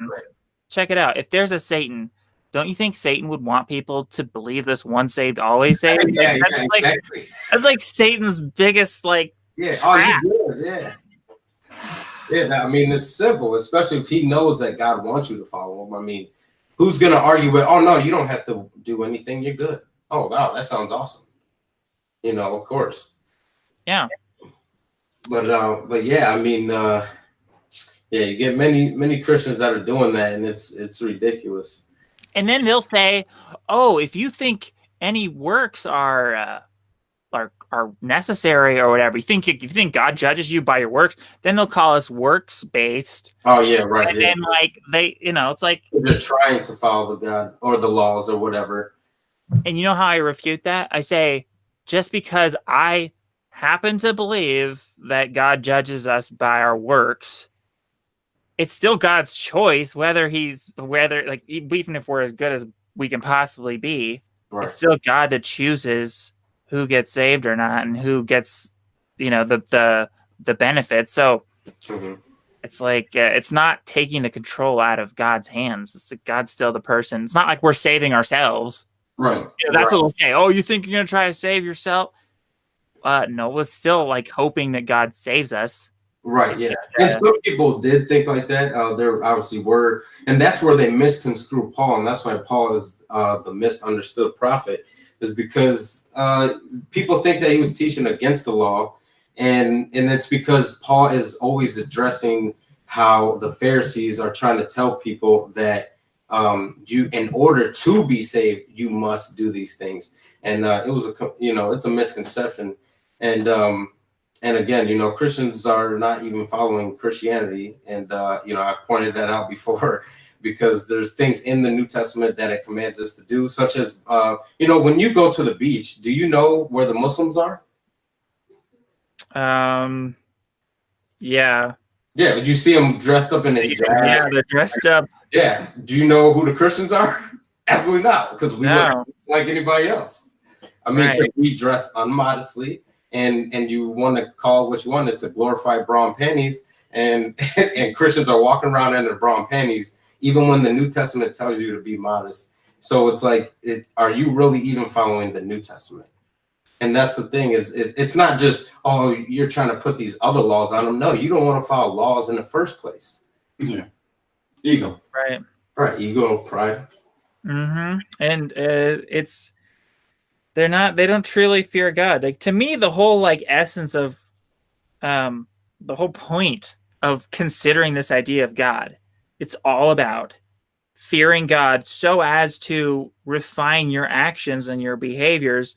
S1: check it out. If there's a Satan, don't you think Satan would want people to believe this once saved, always saved? Like,
S2: exactly.
S1: That's like Satan's biggest like.
S2: I mean, it's simple, especially if he knows that God wants you to follow Him. I mean, who's going to argue with, oh, no, you don't have to do anything. You're good. Oh, wow, that sounds awesome. You know, of course.
S1: Yeah.
S2: But yeah, I mean, you get many Christians that are doing that, and it's ridiculous.
S1: And then they'll say, oh, if you think any works are necessary or whatever, you think God judges you by your works, then they'll call us works based.
S2: Oh yeah, right.
S1: And then like they, you know, it's like
S2: they're trying to follow the God or the laws or whatever.
S1: And you know how I refute that? I say, just because I happen to believe that God judges us by our works, it's still God's choice whether like even if we're as good as we can possibly be, it's still God that chooses who gets saved or not, and who gets, you know, the benefits. So it's like it's not taking the control out of God's hands. It's like God's still the person. It's not like we're saving ourselves.
S2: Right.
S1: You know, that's what we'll say. Oh, you think you're gonna try to save yourself? No, we're still like hoping that God saves us.
S2: Right. Yeah. And some people did think like that. There obviously were, and that's where they misconstrue Paul, and that's why Paul is the misunderstood prophet. Is because people think that he was teaching against the law, and it's because Paul is always addressing how the Pharisees are trying to tell people that you, in order to be saved, you must do these things, and it was it's a misconception, and again, you know, Christians are not even following Christianity, and I pointed that out before. Because there's things in the New Testament that it commands us to do, such as, when you go to the beach, do you know where the Muslims are?
S1: Yeah.
S2: Yeah, you see them dressed up in hijab.
S1: Yeah, they're dressed up.
S2: Yeah. Do you know who the Christians are? Absolutely not, because we look like anybody else. I mean, we dress unmodestly, and you want to call what you want is to glorify bra and panties, and and Christians are walking around in their bra and panties, even when the New Testament tells you to be modest. So it's like, are you really even following the New Testament? And that's the thing, is it's not just, oh, you're trying to put these other laws on them. No, you don't want to follow laws in the first place.
S3: Yeah. Ego.
S2: Right. Ego, pride.
S1: Mm-hmm. And they don't truly fear God. Like, to me, the whole like essence of the whole point of considering this idea of God, it's all about fearing God so as to refine your actions and your behaviors,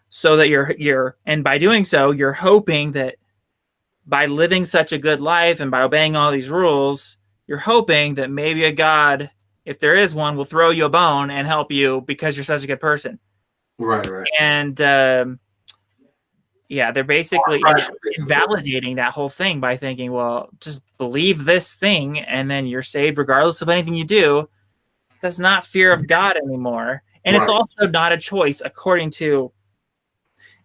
S1: so that and by doing so, you're hoping that by living such a good life and by obeying all these rules, you're hoping that maybe a God, if there is one, will throw you a bone and help you because you're such a good person.
S2: Right.
S1: And yeah, they're basically invalidating that whole thing by thinking, well, just believe this thing and then you're saved regardless of anything you do. That's not fear of God anymore. And it's also not a choice, according to...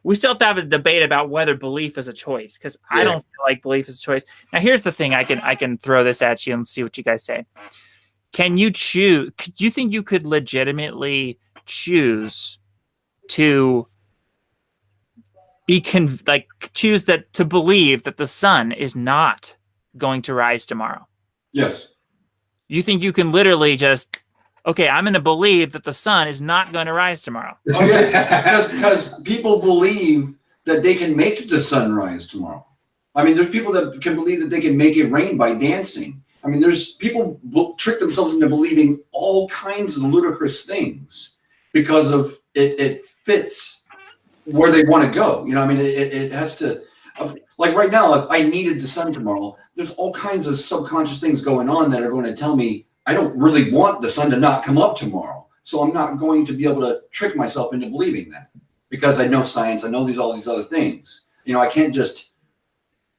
S1: We still have to have a debate about whether belief is a choice, because I don't feel like belief is a choice. Now, here's the thing. I can throw this at you and see what you guys say. Can you choose? Do you think you could legitimately choose to choose that, to believe that the sun is not going to rise tomorrow?
S3: Yes.
S1: You think you can literally just, okay, I'm going to believe that the sun is not going to rise tomorrow?
S3: Oh, yeah. Because people believe that they can make the sun rise tomorrow. I mean, there's people that can believe that they can make it rain by dancing. I mean, there's people trick themselves into believing all kinds of ludicrous things because of it fits where they want to go. You know, I mean, it has to, like right now, if I needed the sun tomorrow, there's all kinds of subconscious things going on that are going to tell me I don't really want the sun to not come up tomorrow. So I'm not going to be able to trick myself into believing that, because I know science, I know all these other things. You know, I can't just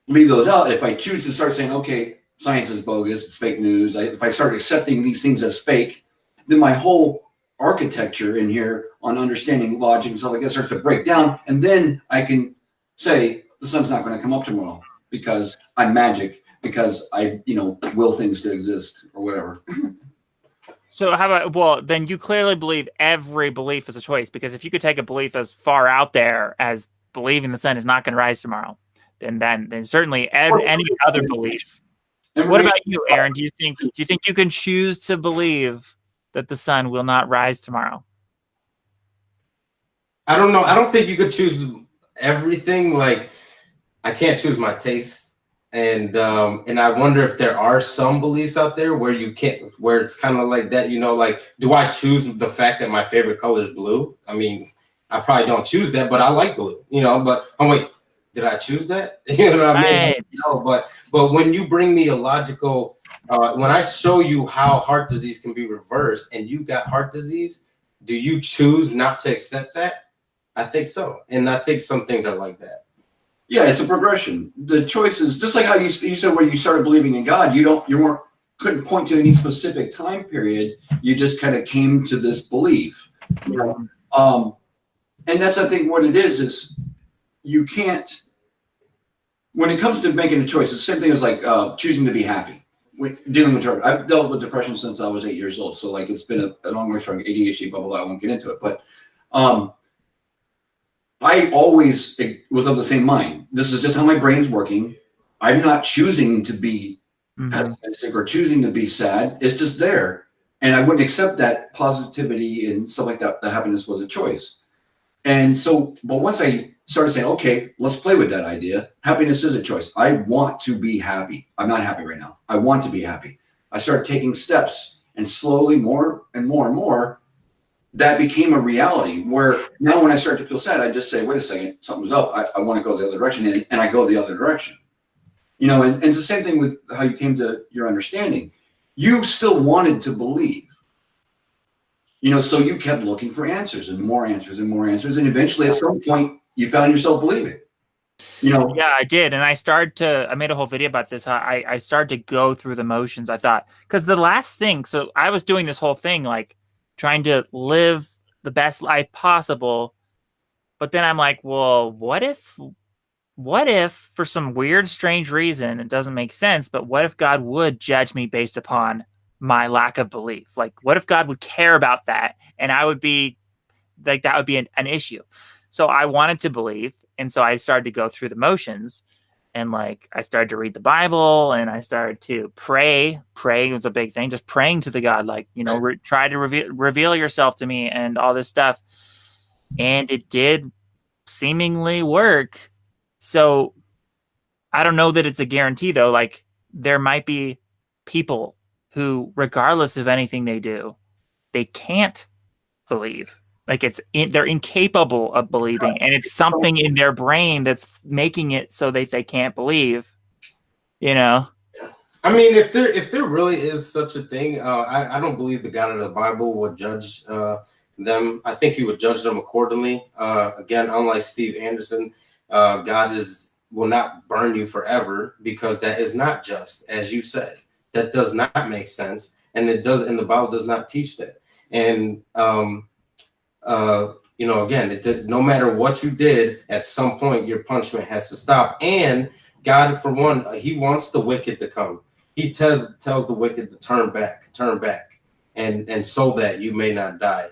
S3: leave those out. If I choose to start saying, okay, science is bogus, it's fake news, if I start accepting these things as fake, then my whole architecture in here on understanding logic and stuff like that starts to break down. And then I can say the sun's not going to come up tomorrow because I'm magic, because I, will things to exist or whatever.
S1: So how about, well, then you clearly believe every belief is a choice, because if you could take a belief as far out there as believing the sun is not going to rise tomorrow, then certainly any other belief. What about you, Aaron? Do you think you can choose to believe that the sun will not rise tomorrow?
S2: I don't know. I don't think you could choose everything. Like, I can't choose my taste, and I wonder if there are some beliefs out there where you can't, where it's kind of like that. Like, do I choose the fact that my favorite color is blue? I mean, I probably don't choose that, but I like blue. But wait, did I choose that? You know what I mean?
S1: Right.
S2: No, but when you bring me a logical, when I show you how heart disease can be reversed, and you got heart disease, do you choose not to accept that? I think so, and I think some things are like that.
S3: Yeah, it's a progression. The choice is just like how you said where you started believing in God. Couldn't point to any specific time period. You just kind of came to this belief. And that's, I think, what it is you can't. When it comes to making a choice, it's the same thing as like choosing to be happy. Dealing with depression. I've dealt with depression since I was 8 years old. So like it's been an ongoing struggle, ADHD, blah, blah, blah. I won't get into it. But I always was of the same mind. This is just how my brain's working. I'm not choosing to be pessimistic or choosing to be sad. It's just there. And I wouldn't accept that positivity and stuff like that. The happiness was a choice. And so, but once I started saying, okay, let's play with that idea. Happiness is a choice. I want to be happy. I'm not happy right now. I want to be happy. I started taking steps, and slowly, more and more and more, that became a reality where now when I start to feel sad, I just say, wait a second, something's up. I want to go the other direction, and I go the other direction. And it's the same thing with how you came to your understanding. You still wanted to believe. So you kept looking for answers and more answers and more answers. And eventually at some point you found yourself believing,
S1: Yeah, I did. And I made a whole video about this. I started to go through the motions. I thought, because the last thing, so I was doing this whole thing, like trying to live the best life possible. But then I'm like, well, what if what if, for some weird, strange reason, it doesn't make sense, but what if God would judge me based upon my lack of belief? Like, what if God would care about that, and I would be like, that would be an issue. So I wanted to believe, and so I started to go through the motions, and like I started to read the Bible, and I started to pray. Praying was a big thing, just praying to the God, like, you know, try to reveal yourself to me and all this stuff. And it did seemingly work. So I don't know that it's a guarantee, though. Like, there might be people who, regardless of anything they do, they can't believe. Like, they're incapable of believing, and it's something in their brain that's making it so that they can't believe. You know.
S2: I mean, if there really is such a thing, I don't believe the God of the Bible would judge them. I think he would judge them accordingly. Again, unlike Steve Anderson, God will not burn you forever, because that is not just, as you said. That does not make sense, and and the Bible does not teach that. And you know, again, no matter what you did, at some point your punishment has to stop. And God, for one, he wants the wicked to come. He tells the wicked to turn back, and so that you may not die.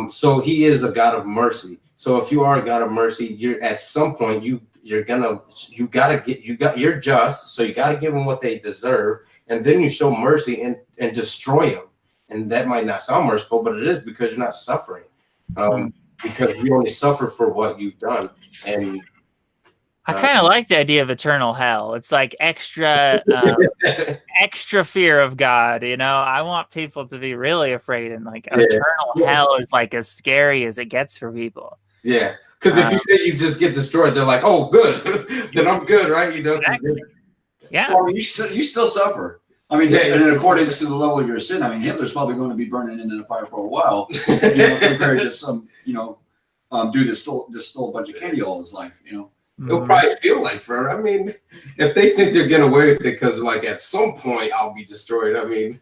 S2: So he is a God of mercy. So if you are a God of mercy, you're at some point you're just, so you gotta give them what they deserve, and then you show mercy and destroy them. And that might not sound merciful, but it is, because you're not suffering. Because you only suffer for what you've done. And
S1: I kind of like the idea of eternal hell. It's like extra fear of God. You know, I want people to be really afraid, and like eternal hell is like as scary as it gets for people.
S2: Yeah, because if you say you just get destroyed, they're like, "Oh, good, then I'm good, right?" You know.
S1: Exactly. Yeah.
S3: Well, you still suffer. I mean, in accordance to the level of your sin. I mean, Hitler's probably going to be burning into the fire for a while, compared to some, dude that stole a bunch of candy all his life.
S2: It'll probably feel like forever. I mean, if they think they're getting away with it because, like, at some point I'll be destroyed. I mean,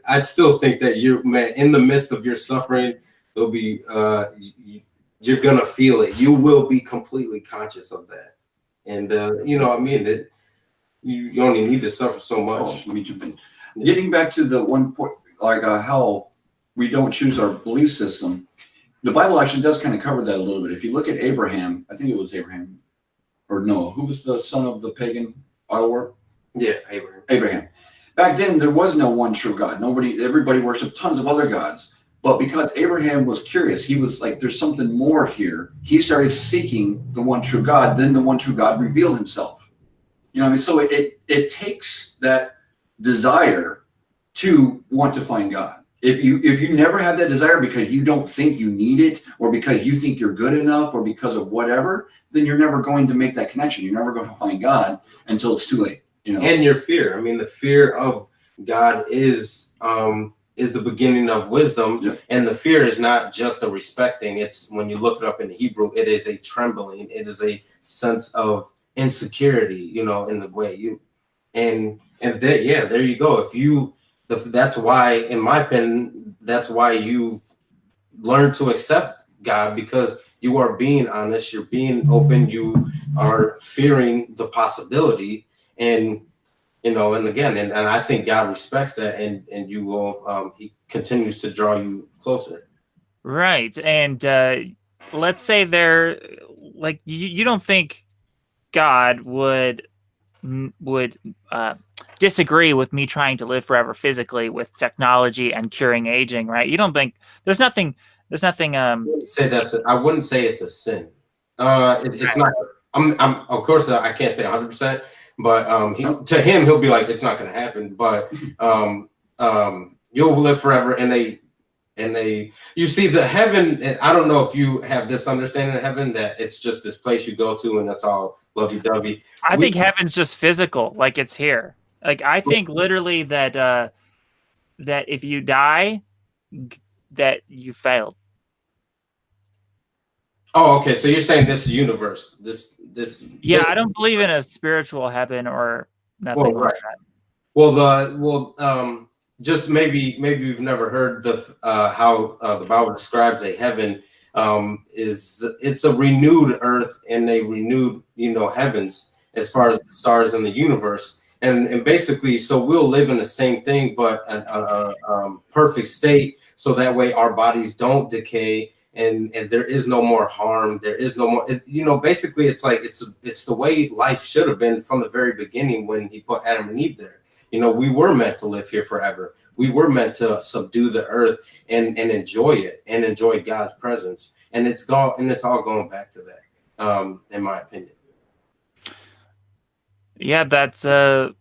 S2: I still think that in the midst of your suffering, there'll be you're gonna feel it. You will be completely conscious of that, and I mean, you only need to suffer so much.
S3: Getting back to the one point, like how we don't choose our belief system. The Bible actually does kind of cover that a little bit. If you look at Abraham, I think it was Abraham, or Noah, who was the son of the pagan idol?
S2: Yeah,
S3: Abraham. Back then, there was no one true God. Everybody worshipped tons of other gods. But because Abraham was curious, he was like, there's something more here. He started seeking the one true God. Then the one true God revealed himself. You know what I mean? So it takes that desire to want to find God. If you never have that desire because you don't think you need it, or because you think you're good enough, or because of whatever, then you're never going to make that connection. You're never going to find God until it's too late.
S2: And your fear. I mean, the fear of God is the beginning of wisdom. Yep. And the fear is not just a respecting. It's, when you look it up in Hebrew, it is a trembling. It is a sense of insecurity, in the way there you go. That's why, in my opinion, that's why you've learned to accept God, because you are being honest, you're being open, you are fearing the possibility, and and I think God respects that, and you will he continues to draw you closer.
S1: Right. And let's say you don't think God would disagree with me trying to live forever physically with technology and curing aging, right? You don't think there's nothing
S2: I wouldn't say it's a sin. It's not. I'm of course I can't say 100%, but to him he'll be like, it's not going to happen, but you'll live forever, and you see the heaven. And I don't know if you have this understanding of heaven, that it's just this place you go to and that's all lovey-dovey.
S1: I think heaven's just physical, like it's here. Like, I think literally that if you die, that you failed.
S2: Oh, okay. So you're saying this universe, this.
S1: Yeah, I don't believe in a spiritual heaven or nothing like
S2: that. Just maybe you've never heard how the Bible describes a heaven. it's a renewed earth and a renewed, heavens as far as the stars in the universe. And basically, so we'll live in the same thing, but a perfect state. So that way our bodies don't decay, and there is no more harm. There is no more, basically it's like, it's the way life should have been from the very beginning when he put Adam and Eve there. We were meant to live here forever. We were meant to subdue the earth and enjoy it and enjoy God's presence. And it's all going back to that, in my opinion.
S1: Yeah, that's so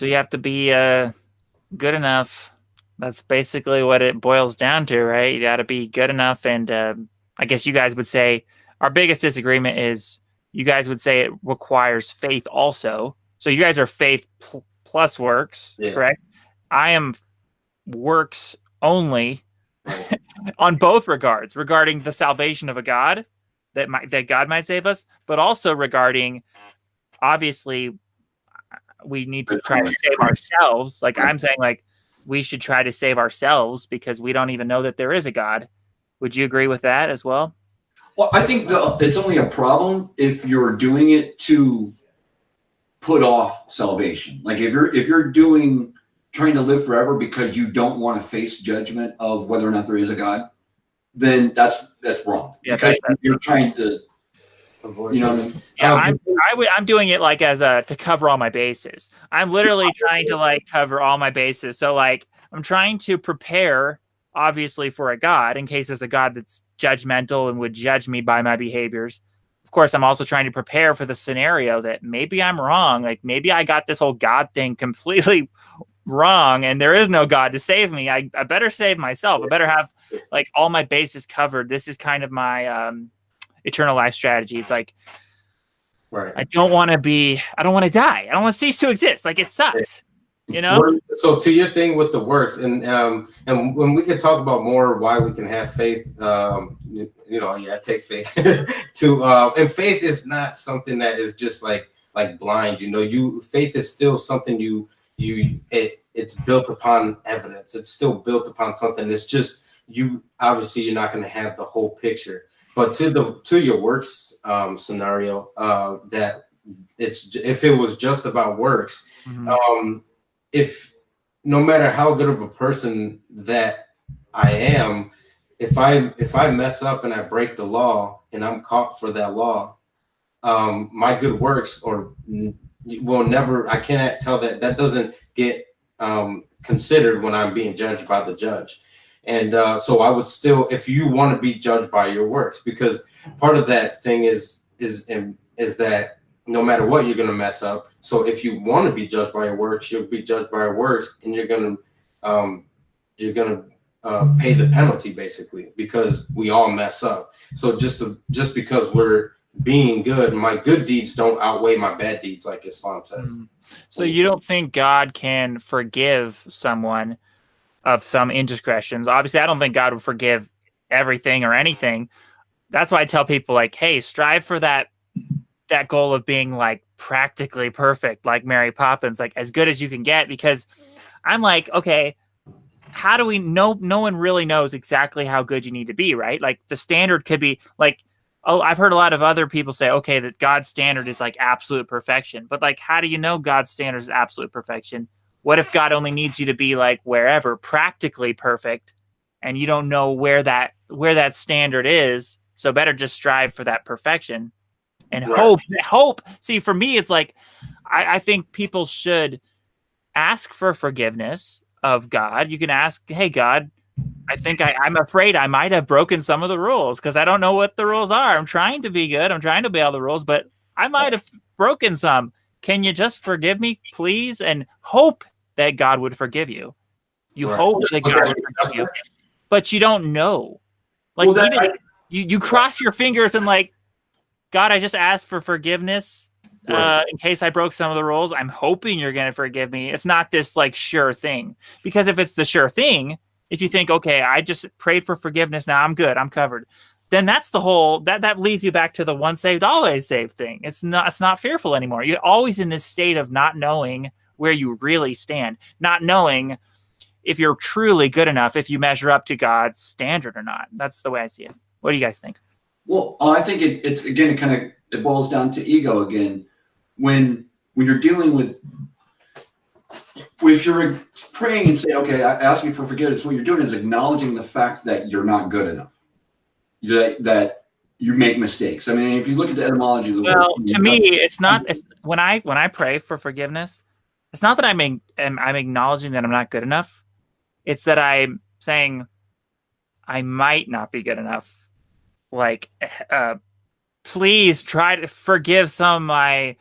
S1: you have to be good enough. That's basically what it boils down to, right? You got to be good enough. And I guess you guys would say our biggest disagreement is you guys would say it requires faith also. So you guys are faith plus works, correct? I am works only on both regards, regarding the salvation of a God, that God might save us, but also regarding, obviously, we need to try to save ourselves. Like I'm saying, like we should try to save ourselves because we don't even know that there is a God. Would you agree with that as well?
S3: Well, I think it's only a problem if you're doing it to put off salvation. Like if you're trying to live forever because you don't want to face judgment of whether or not there is a God, then that's wrong.
S1: Yeah,
S3: because you're trying to avoid. You know what I mean?
S1: Yeah, I'm doing it like as to cover all my bases. I'm literally trying to like cover all my bases. So like I'm trying to prepare, obviously, for a God in case there's a God that's judgmental and would judge me by my behaviors. Of course, I'm also trying to prepare for the scenario that maybe I'm wrong. Like maybe I got this whole God thing completely wrong and there is no God to save me. I better save myself. I better have like all my bases covered. This is kind of my eternal life strategy. It's like,
S2: right.
S1: I don't want to die. I don't want to cease to exist. Like it sucks,
S2: So to your thing with the works, and when we can talk about more why we can have faith, it takes faith and faith is not something that is just like blind. Faith is still something it's built upon evidence. It's still built upon something. It's just obviously you're not going to have the whole picture. But to your works scenario, that if it was just about works, if no matter how good of a person that I am, if I mess up and I break the law and I'm caught for that law, my good works will never. I cannot tell that doesn't get considered when I'm being judged by the judge. And so I would still, if you want to be judged by your works, because part of that thing is that no matter what, you're going to mess up. So if you want to be judged by your works, you'll be judged by your works, and you're going to pay the penalty, basically, because we all mess up. So just because we're being good, my good deeds don't outweigh my bad deeds, like Islam says.
S1: So you don't think God can forgive someone of some indiscretions? Obviously, I don't think God would forgive everything or anything. That's why I tell people, like, hey, strive for that goal of being like practically perfect, like Mary Poppins, like as good as you can get. Because I'm like, okay, how do we know? No one really knows exactly how good you need to be, right? Like the standard could be like, oh, I've heard a lot of other people say, okay, that God's standard is like absolute perfection. But like, how do you know God's standard is absolute perfection? What if God only needs you to be like wherever practically perfect, and you don't know where that standard is? So better just strive for that perfection and hope. See, for me, it's like, I think people should ask for forgiveness of God. You can ask, hey, God, I think I'm afraid I might have broken some of the rules because I don't know what the rules are. I'm trying to be good. I'm trying to obey all the rules, but I might have broken some. Can you just forgive me, please? And hope that God would forgive you. You hope that God would forgive you, but you don't know. Like, you cross your fingers and like, God, I just asked for forgiveness in case I broke some of the rules. I'm hoping you're going to forgive me. It's not this like sure thing, because if it's the sure thing, if you think, okay, I just prayed for forgiveness, now I'm good, I'm covered, then that's the whole, that leads you back to the once saved, always saved thing. It's not fearful anymore. You're always in this state of not knowing where you really stand, not knowing if you're truly good enough, if you measure up to God's standard or not. That's the way I see it. What do you guys think?
S3: Well, I think it's again, it boils down to ego again. When you're dealing with, if you're praying and say, okay, I ask you for forgiveness, what you're doing is acknowledging the fact that you're not good enough, that you make mistakes. I mean, if you look at the etymology of the word,
S1: to me, it's not. It's when I pray for forgiveness, it's not that I'm acknowledging that I'm not good enough. It's that I'm saying I might not be good enough. Like, please try to forgive some of my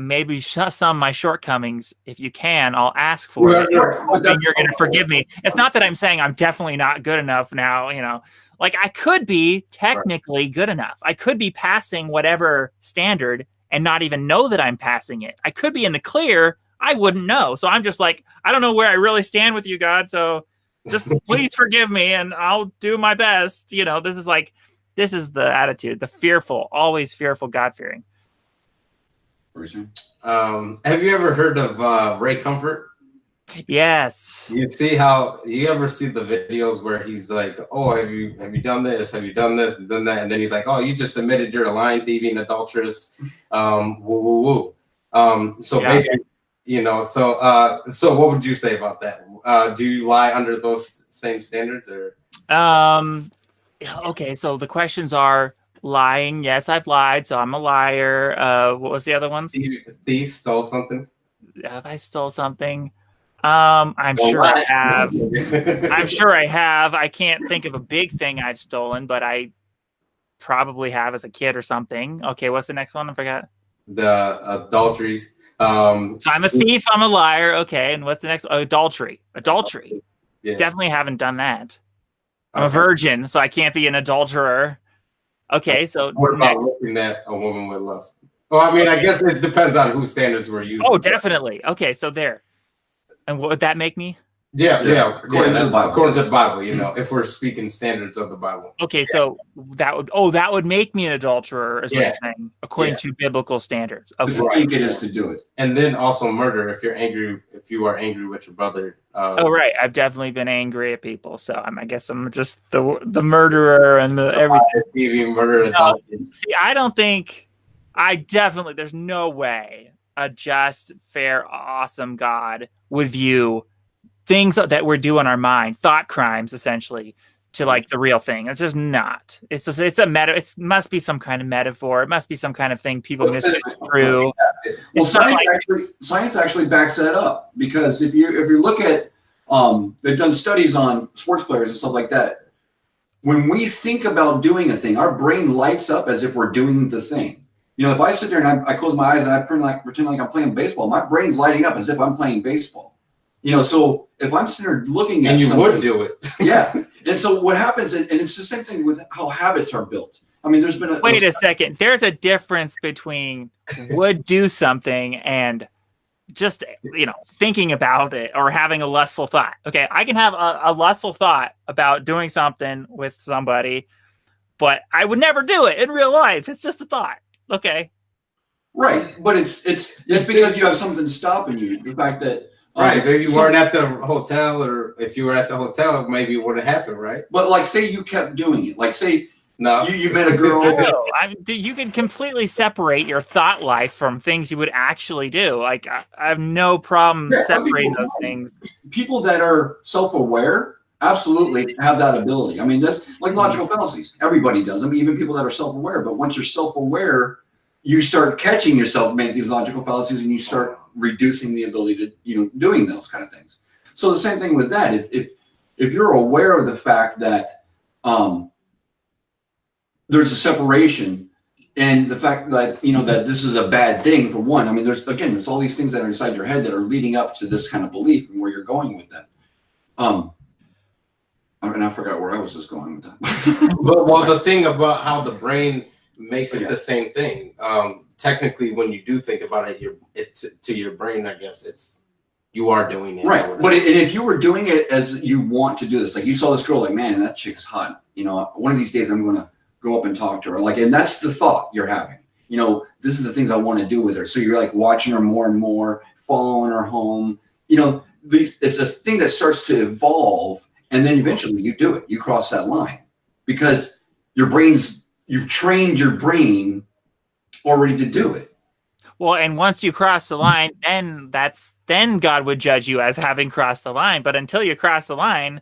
S1: maybe some of my shortcomings. If you can, I'll ask for it. Hoping you're going to forgive me. It's not that I'm saying I'm definitely not good enough now. You know, like I could be technically good enough. I could be passing whatever standard and not even know that I'm passing it. I could be in the clear. I wouldn't know. So I'm just like, I don't know where I really stand with you, God. So just please forgive me and I'll do my best. You know, this is the attitude, the fearful, always fearful, God-fearing.
S2: Have you ever heard of Ray Comfort?
S1: Yes.
S2: You ever see the videos where he's like, oh, have you done this? Have you done this and done that? And then he's like, oh, you just admitted you're a lying, thieving, adulteress. Woo, woo, woo. So basically, you know, so what would you say about that? Do you lie under those same standards or?
S1: Okay, so the questions are lying. Yes, I've lied, so I'm a liar. What was the other ones?
S2: Thief, stole something.
S1: Have I stole something? I'm sure I have. I'm sure I have. I can't think of a big thing I've stolen, but I probably have as a kid or something. Okay, what's the next one? I forgot.
S2: The adulteries.
S1: So I'm a thief, I'm a liar. Okay, and what's the next? Adultery. Yeah. Definitely haven't done that. I'm a virgin, so I can't be an adulterer. Okay, so
S2: what about looking at a woman with lust? Well, I mean, I guess it depends on whose standards we're using.
S1: Oh, definitely. Okay, so there. And what would that make me?
S2: Yeah. According to the Bible, you know, if we're speaking standards of the Bible.
S1: Okay, so that would make me an adulterer, is what you're saying, according to biblical standards. Okay.
S3: I think it is to do it.
S2: And then also murder if you are angry with your brother.
S1: Oh, right. I've definitely been angry at people, so I guess I'm just the murderer and the everything. See, I don't think there's no way a just, fair, awesome God would view things that we're doing in our mind, thought crimes, essentially, to like the real thing. It's just not. It's it must be some kind of metaphor. It must be some kind of thing people misconstrue.
S3: Well, science actually backs that up, because if you look at they've done studies on sports players and stuff like that. When we think about doing a thing, our brain lights up as if we're doing the thing. You know, if I sit there and I close my eyes and I pretend like I'm playing baseball, my brain's lighting up as if I'm playing baseball. You know, so if I'm sitting there looking at
S2: and you would do it.
S3: Yeah. And so what happens, and it's the same thing with how habits are built. I mean, there's been
S1: wait a second. There's a difference between would do something and just, you know, thinking about it or having a lustful thought. Okay, I can have a lustful thought about doing something with somebody, but I would never do it in real life. It's just a thought. Okay.
S3: Right. But it's because you have something stopping you. The fact that
S2: right, maybe you weren't at the hotel, or if you were at the hotel, maybe it would have happened, right?
S3: But like, say you kept doing it. Like, say
S2: no,
S3: you met a girl.
S1: No, you can completely separate your thought life from things you would actually do. Like, I have no problem separating those things.
S3: People that are self-aware absolutely have that ability. I mean, that's like logical fallacies. Everybody does them, even people that are self-aware. But once you're self-aware, you start catching yourself make these logical fallacies, and you start reducing the ability to, you know, doing those kind of things. So the same thing with that. If you're aware of the fact that there's a separation, and the fact that, you know, that this is a bad thing, for one, I mean, there's all these things that are inside your head that are leading up to this kind of belief and where you're going with that. And I forgot where I was just going with that.
S2: Well, the thing about how the brain makes it the same thing. Technically, when you do think about it, it's to your brain, I guess you are doing it.
S3: Right. But if you were doing it as you want to do this, like you saw this girl, like, man, that chick's hot. You know, one of these days I'm going to go up and talk to her. Like, and that's the thought you're having. You know, this is the things I want to do with her. So you're like watching her more and more, following her home. You know, it's a thing that starts to evolve, and then eventually you do it. You cross that line, because you've trained your brain already to do it.
S1: Well, and once you cross the line, then God would judge you as having crossed the line. But until you cross the line,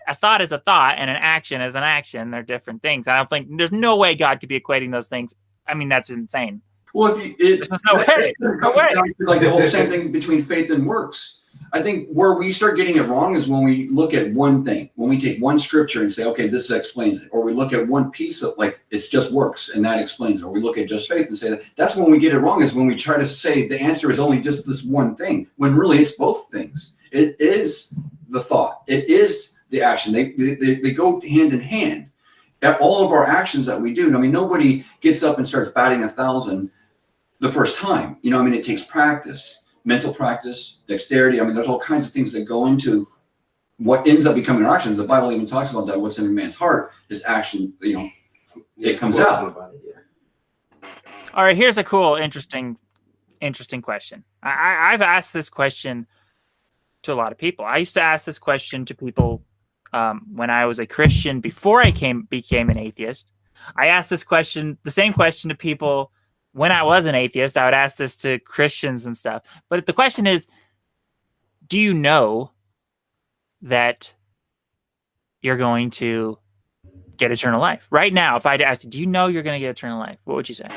S1: a thought is a thought and an action is an action. They're different things. I don't think there's no way God could be equating those things. I mean, that's insane.
S3: Well, there's no way. Like the whole same thing between faith and works. I think where we start getting it wrong is when we look at one thing, when we take one scripture and say, okay, this explains it. Or we look at one piece of, like, it's just works and that explains it. Or we look at just faith and say that. That's when we get it wrong, is when we try to say the answer is only just this one thing, when really it's both things. It is the thought. It is the action. They go hand in hand. At all of our actions that we do. I mean, nobody gets up and starts batting 1,000 the first time. You know, I mean, it takes practice. Mental practice, dexterity. I mean, there's all kinds of things that go into what ends up becoming our actions. The Bible even talks about that. What's in a man's heart is action. You know, it comes out.
S1: All right, here's a cool, interesting question. I've asked this question to a lot of people. I used to ask this question to people when I was a Christian before I became an atheist. I asked this question, the same question, to people when I was an atheist. I would ask this to Christians and stuff. But the question is, do you know that you're going to get eternal life? Right now, if I'd ask you, do you know you're going to get eternal life? What would you say?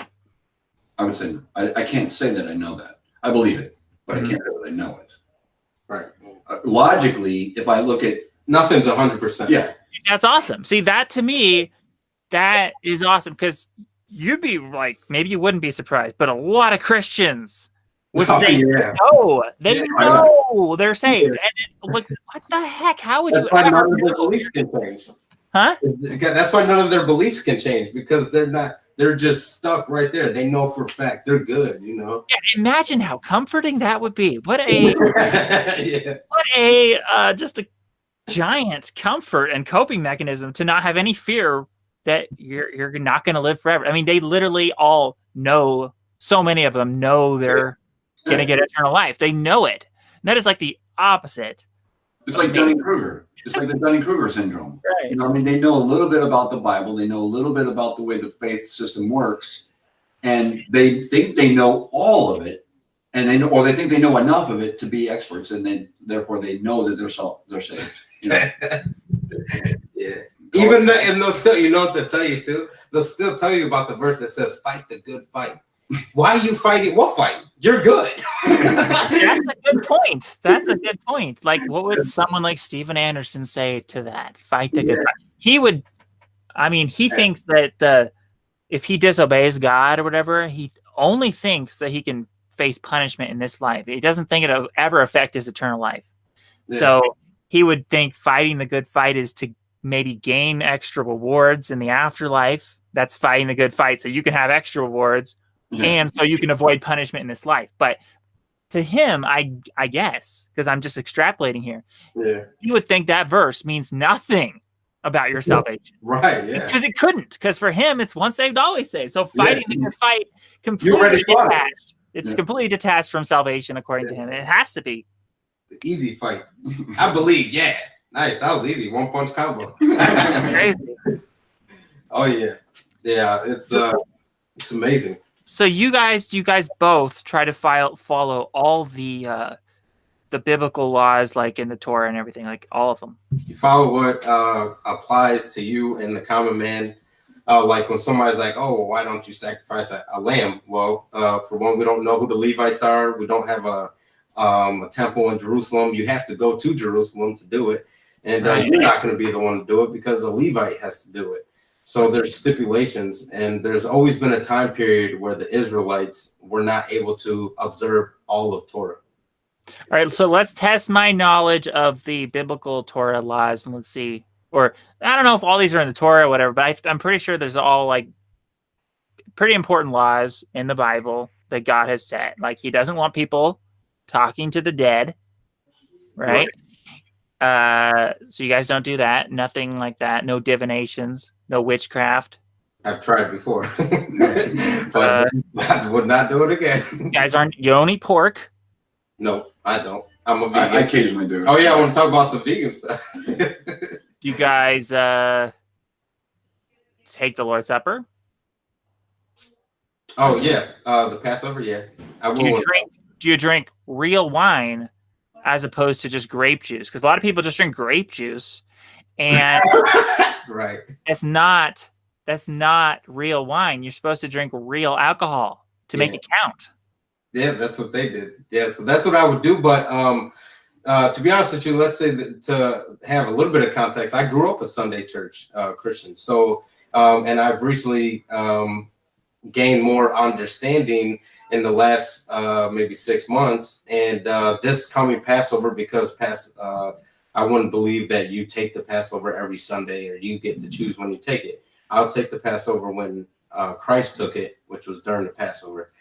S3: I would say, I can't say that I know that. I believe it, but I can't say that I know it.
S2: Right.
S3: Logically, if I look at...
S2: Nothing's 100%.
S3: Yeah.
S1: That's awesome. See, that to me, that is awesome, because you'd be like, maybe you wouldn't be surprised, but a lot of Christians would say, no, they know they're saved. And like, what the heck? How would you ever
S2: know? Their beliefs can change.
S1: Huh?
S2: That's why none of their beliefs can change, because they're just stuck right there. They know for a fact they're good, you know?
S1: Yeah, imagine how comforting that would be. What a, just a giant comfort and coping mechanism to not have any fear that you're not going to live forever. I mean, they literally all know, so many of them know they're going to get eternal life. They know it. And that is like the opposite.
S3: It's like Dunning-Kruger. It's like the Dunning-Kruger syndrome.
S1: Right.
S3: You know, I mean, they know a little bit about the Bible. They know a little bit about the way the faith system works. And they think they know all of it. And they know, or they think they know enough of it to be experts. And then therefore they know that they're saved. You know?
S2: Yeah. Even and they'll still, you know what they'll tell you too? They'll still tell you about the verse that says, fight the good fight. Why are you fighting? What fight? You're good.
S1: That's a good point. That's a good point. Like, what would someone like Steven Anderson say to that? Fight the good fight. He would, I mean, he thinks that if he disobeys God or whatever, he only thinks that he can face punishment in this life. He doesn't think it'll ever affect his eternal life. Yeah. So he would think fighting the good fight is to maybe gain extra rewards in the afterlife. That's fighting the good fight. So you can have extra rewards, and so you can avoid punishment in this life. But to him, I guess, because I'm just extrapolating here, you would think that verse means nothing about your salvation.
S2: Right, yeah.
S1: Because it couldn't. Because for him, it's once saved, always saved. So fighting the good fight completely detached. It's completely detached from salvation, according to him. It has to be.
S2: The easy fight. I believe, yeah. Nice. That was easy. One punch combo.
S1: Crazy.
S2: Oh yeah. Yeah, it's amazing.
S1: So do you guys both try to follow all the biblical laws, like in the Torah and everything, like all of them?
S2: You follow what applies to you and the common man. Like when somebody's like, oh, well, why don't you sacrifice a lamb? Well, for one, we don't know who the Levites are. We don't have a temple in Jerusalem. You have to go to Jerusalem to do it. And you're not going to be the one to do it because a Levite has to do it. So there's stipulations, and there's always been a time period where the Israelites were not able to observe all of Torah.
S1: All right, so let's test my knowledge of the biblical Torah laws, and let's see. Or I don't know if all these are in the Torah or whatever, but I'm pretty sure there's all like pretty important laws in the Bible that God has set. Like he doesn't want people talking to the dead, right? So you guys don't do that. Nothing like that. No divinations. No witchcraft.
S2: I've tried before, but I would not do it again.
S1: You guys you don't eat pork.
S2: No, I don't. I'm a vegan.
S3: I occasionally do.
S2: Oh yeah, I want to talk about some vegan stuff.
S1: You guys take the Lord's Supper?
S2: Oh yeah, the Passover. Yeah, I will.
S1: Do you drink real wine as opposed to just grape juice? Because a lot of people just drink grape juice, and
S2: right.
S1: That's not real wine. You're supposed to drink real alcohol to make it count.
S2: Yeah, that's what they did. Yeah, so that's what I would do. But to be honest with you, let's say that to have a little bit of context, I grew up a Sunday church Christian. So, and I've recently gained more understanding in the last maybe 6 months. And this coming Passover, because I wouldn't believe that you take the Passover every Sunday or you get to choose when you take it. I'll take the Passover when Christ took it, which was during the Passover.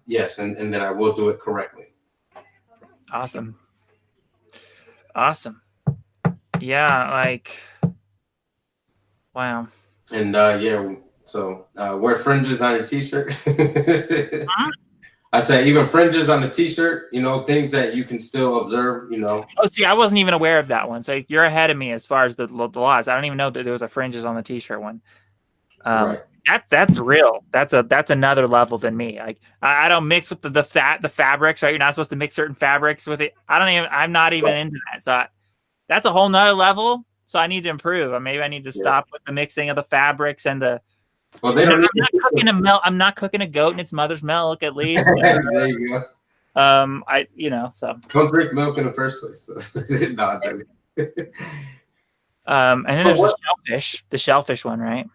S2: Yes, and then I will do it correctly.
S1: Awesome. Yeah, like, wow. And
S2: yeah, so wear fringes on your t-shirt. I say even fringes on the t-shirt, you know, things that you can still observe, you know.
S1: Oh, see, I wasn't even aware of that one. So you're ahead of me as far as the laws. I don't even know that there was a fringes on the t-shirt one.
S2: Right.
S1: That's real. That's another level than me. Like I don't mix with the fabrics, right? You're not supposed to mix certain fabrics with it. I'm not even into that. So that's a whole nother level. So I need to improve. Maybe I need to stop with the mixing of the fabrics and the. Well, I'm not cooking a goat in its mother's milk, at least.
S2: There you go.
S1: So
S2: don't drink milk in the first place. So. No,
S1: and then there's the shellfish one, right?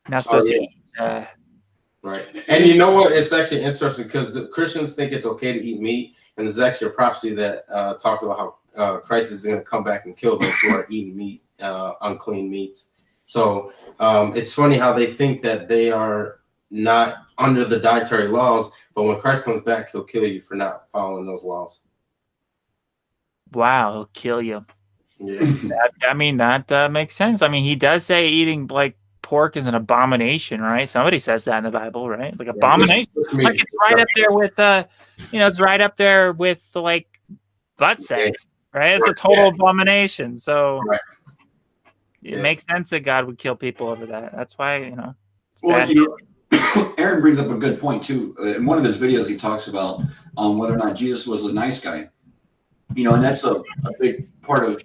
S1: Not supposed to eat.
S2: Right. And you know what? It's actually interesting because the Christians think it's okay to eat meat, and there's actually a prophecy that talks about how Christ is going to come back and kill those who are eating meat, unclean meats. So it's funny how they think that they are not under the dietary laws, but when Christ comes back, he'll kill you for not following those laws.
S1: Wow, he'll kill you.
S2: Yeah.
S1: That makes sense. He does say eating like pork is an abomination, right? Somebody says that in the Bible, right? Like abomination. Like it's right up there with it's right up there with like butt sex, right? It's a total abomination. So it makes sense that God would kill people over that. That's why,
S3: Well, Aaron brings up a good point too. In one of his videos, he talks about whether or not Jesus was a nice guy. And that's a big part of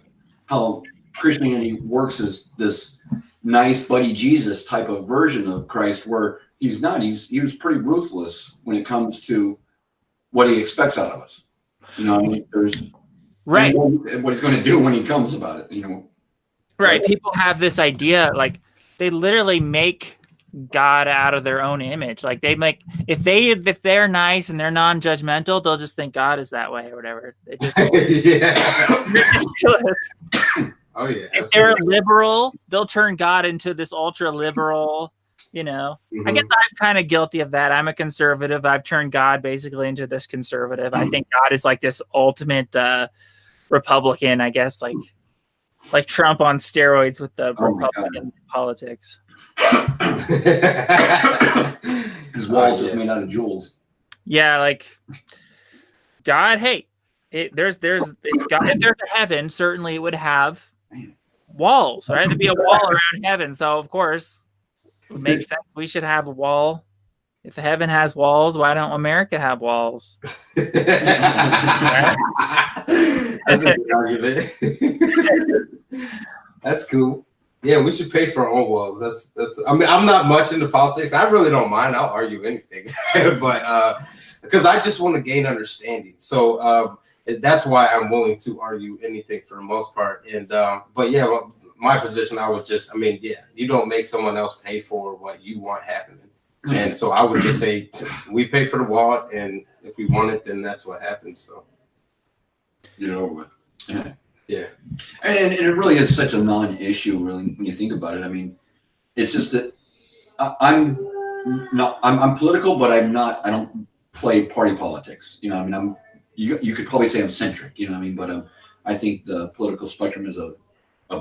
S3: how Christianity works, is this nice buddy Jesus type of version of Christ, where he's not. He was pretty ruthless when it comes to what he expects out of us. There's
S1: right
S3: what he's going to do when he comes about it.
S1: Right. People have this idea, like they literally make God out of their own image. Like they make if they're nice and they're non-judgmental, they'll just think God is that way or whatever. They just ridiculous.
S2: Oh yeah.
S1: If they're liberal, they'll turn God into this ultra liberal.
S2: Mm-hmm.
S1: I guess I'm kind of guilty of that. I'm a conservative. I've turned God basically into this conservative. I think God is like this ultimate Republican, I guess, like Trump on steroids with the Republican politics.
S3: His walls just made out of jewels.
S1: Yeah, like God. Hey, if there's a heaven, certainly it would have walls, right? There'd be a wall around heaven. So of course, it makes sense. We should have a wall. If heaven has walls, why don't America have walls?
S2: That's a good argument. That's cool. Yeah, we should pay for our own walls. That's. I'm not much into politics. I really don't mind. I'll argue anything, but because I just want to gain understanding. So that's why I'm willing to argue anything for the most part. And but yeah, my position, I would just. You don't make someone else pay for what you want happening. And so I would just say we pay for the wall, and if we want it, then that's what happens. So
S3: yeah. And it really is such a non-issue, really, when you think about it. It's just that I'm political, but I'm not. I don't play party politics. You could probably say I'm centric. But I think the political spectrum is a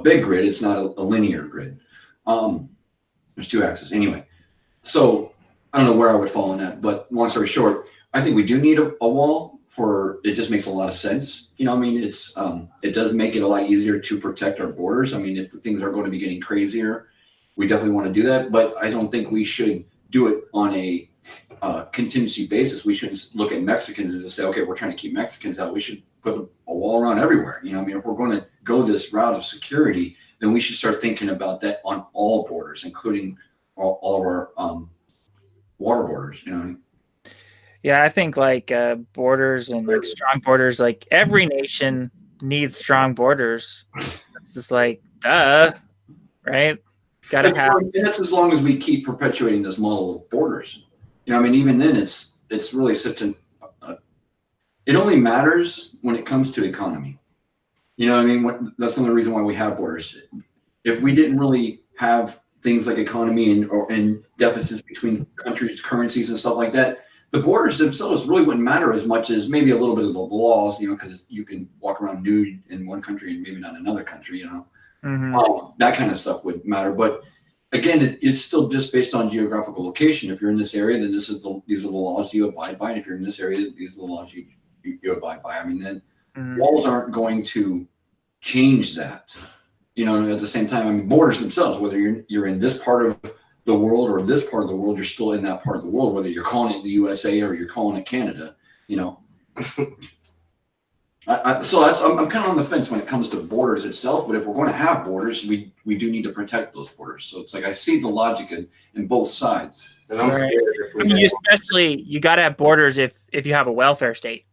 S3: big grid. It's not a linear grid. There's two axes anyway. So I don't know where I would fall in that, but long story short, I think we do need a wall. It just makes a lot of sense. It does make it a lot easier to protect our borders. If things are going to be getting crazier we definitely want to do that, but I don't think we should do it on a contingency basis. We shouldn't look at Mexicans and just say, okay, we're trying to keep Mexicans out. We should put a wall around everywhere. You know, I mean, if we're going to go this route of security, then we should start thinking about that on all borders, including all of our water borders. You know.
S1: Yeah, I think like borders and like strong borders, like every nation needs strong borders. It's just like, duh, right? Gotta have.
S3: That's as long as we keep perpetuating this model of borders. You know, I mean, even then, it's really such an. It only matters when it comes to economy. You know what I mean? That's the only reason why we have borders. If we didn't really have things like economy and deficits between countries, currencies, and stuff like that, the borders themselves really wouldn't matter as much as maybe a little bit of the laws, you know, because you can walk around nude in one country and maybe not in another country, you know. That kind of stuff would matter. But again, it's still just based on geographical location. If you're in this area, then these are the laws you abide by. And if you're in this area, these are the laws you abide by. I mean, then walls aren't going to change that. You know, at the same time, I mean, borders themselves, whether you're in this part of the world or this part of the world, you're still in that part of the world, whether you're calling it the USA or you're calling it Canada, you know. So I'm kind of on the fence when it comes to borders itself, but if we're going to have borders, we do need to protect those borders. So it's like I see the logic in both sides.
S2: And I'm scared if we
S1: you got to have borders if you have a welfare state.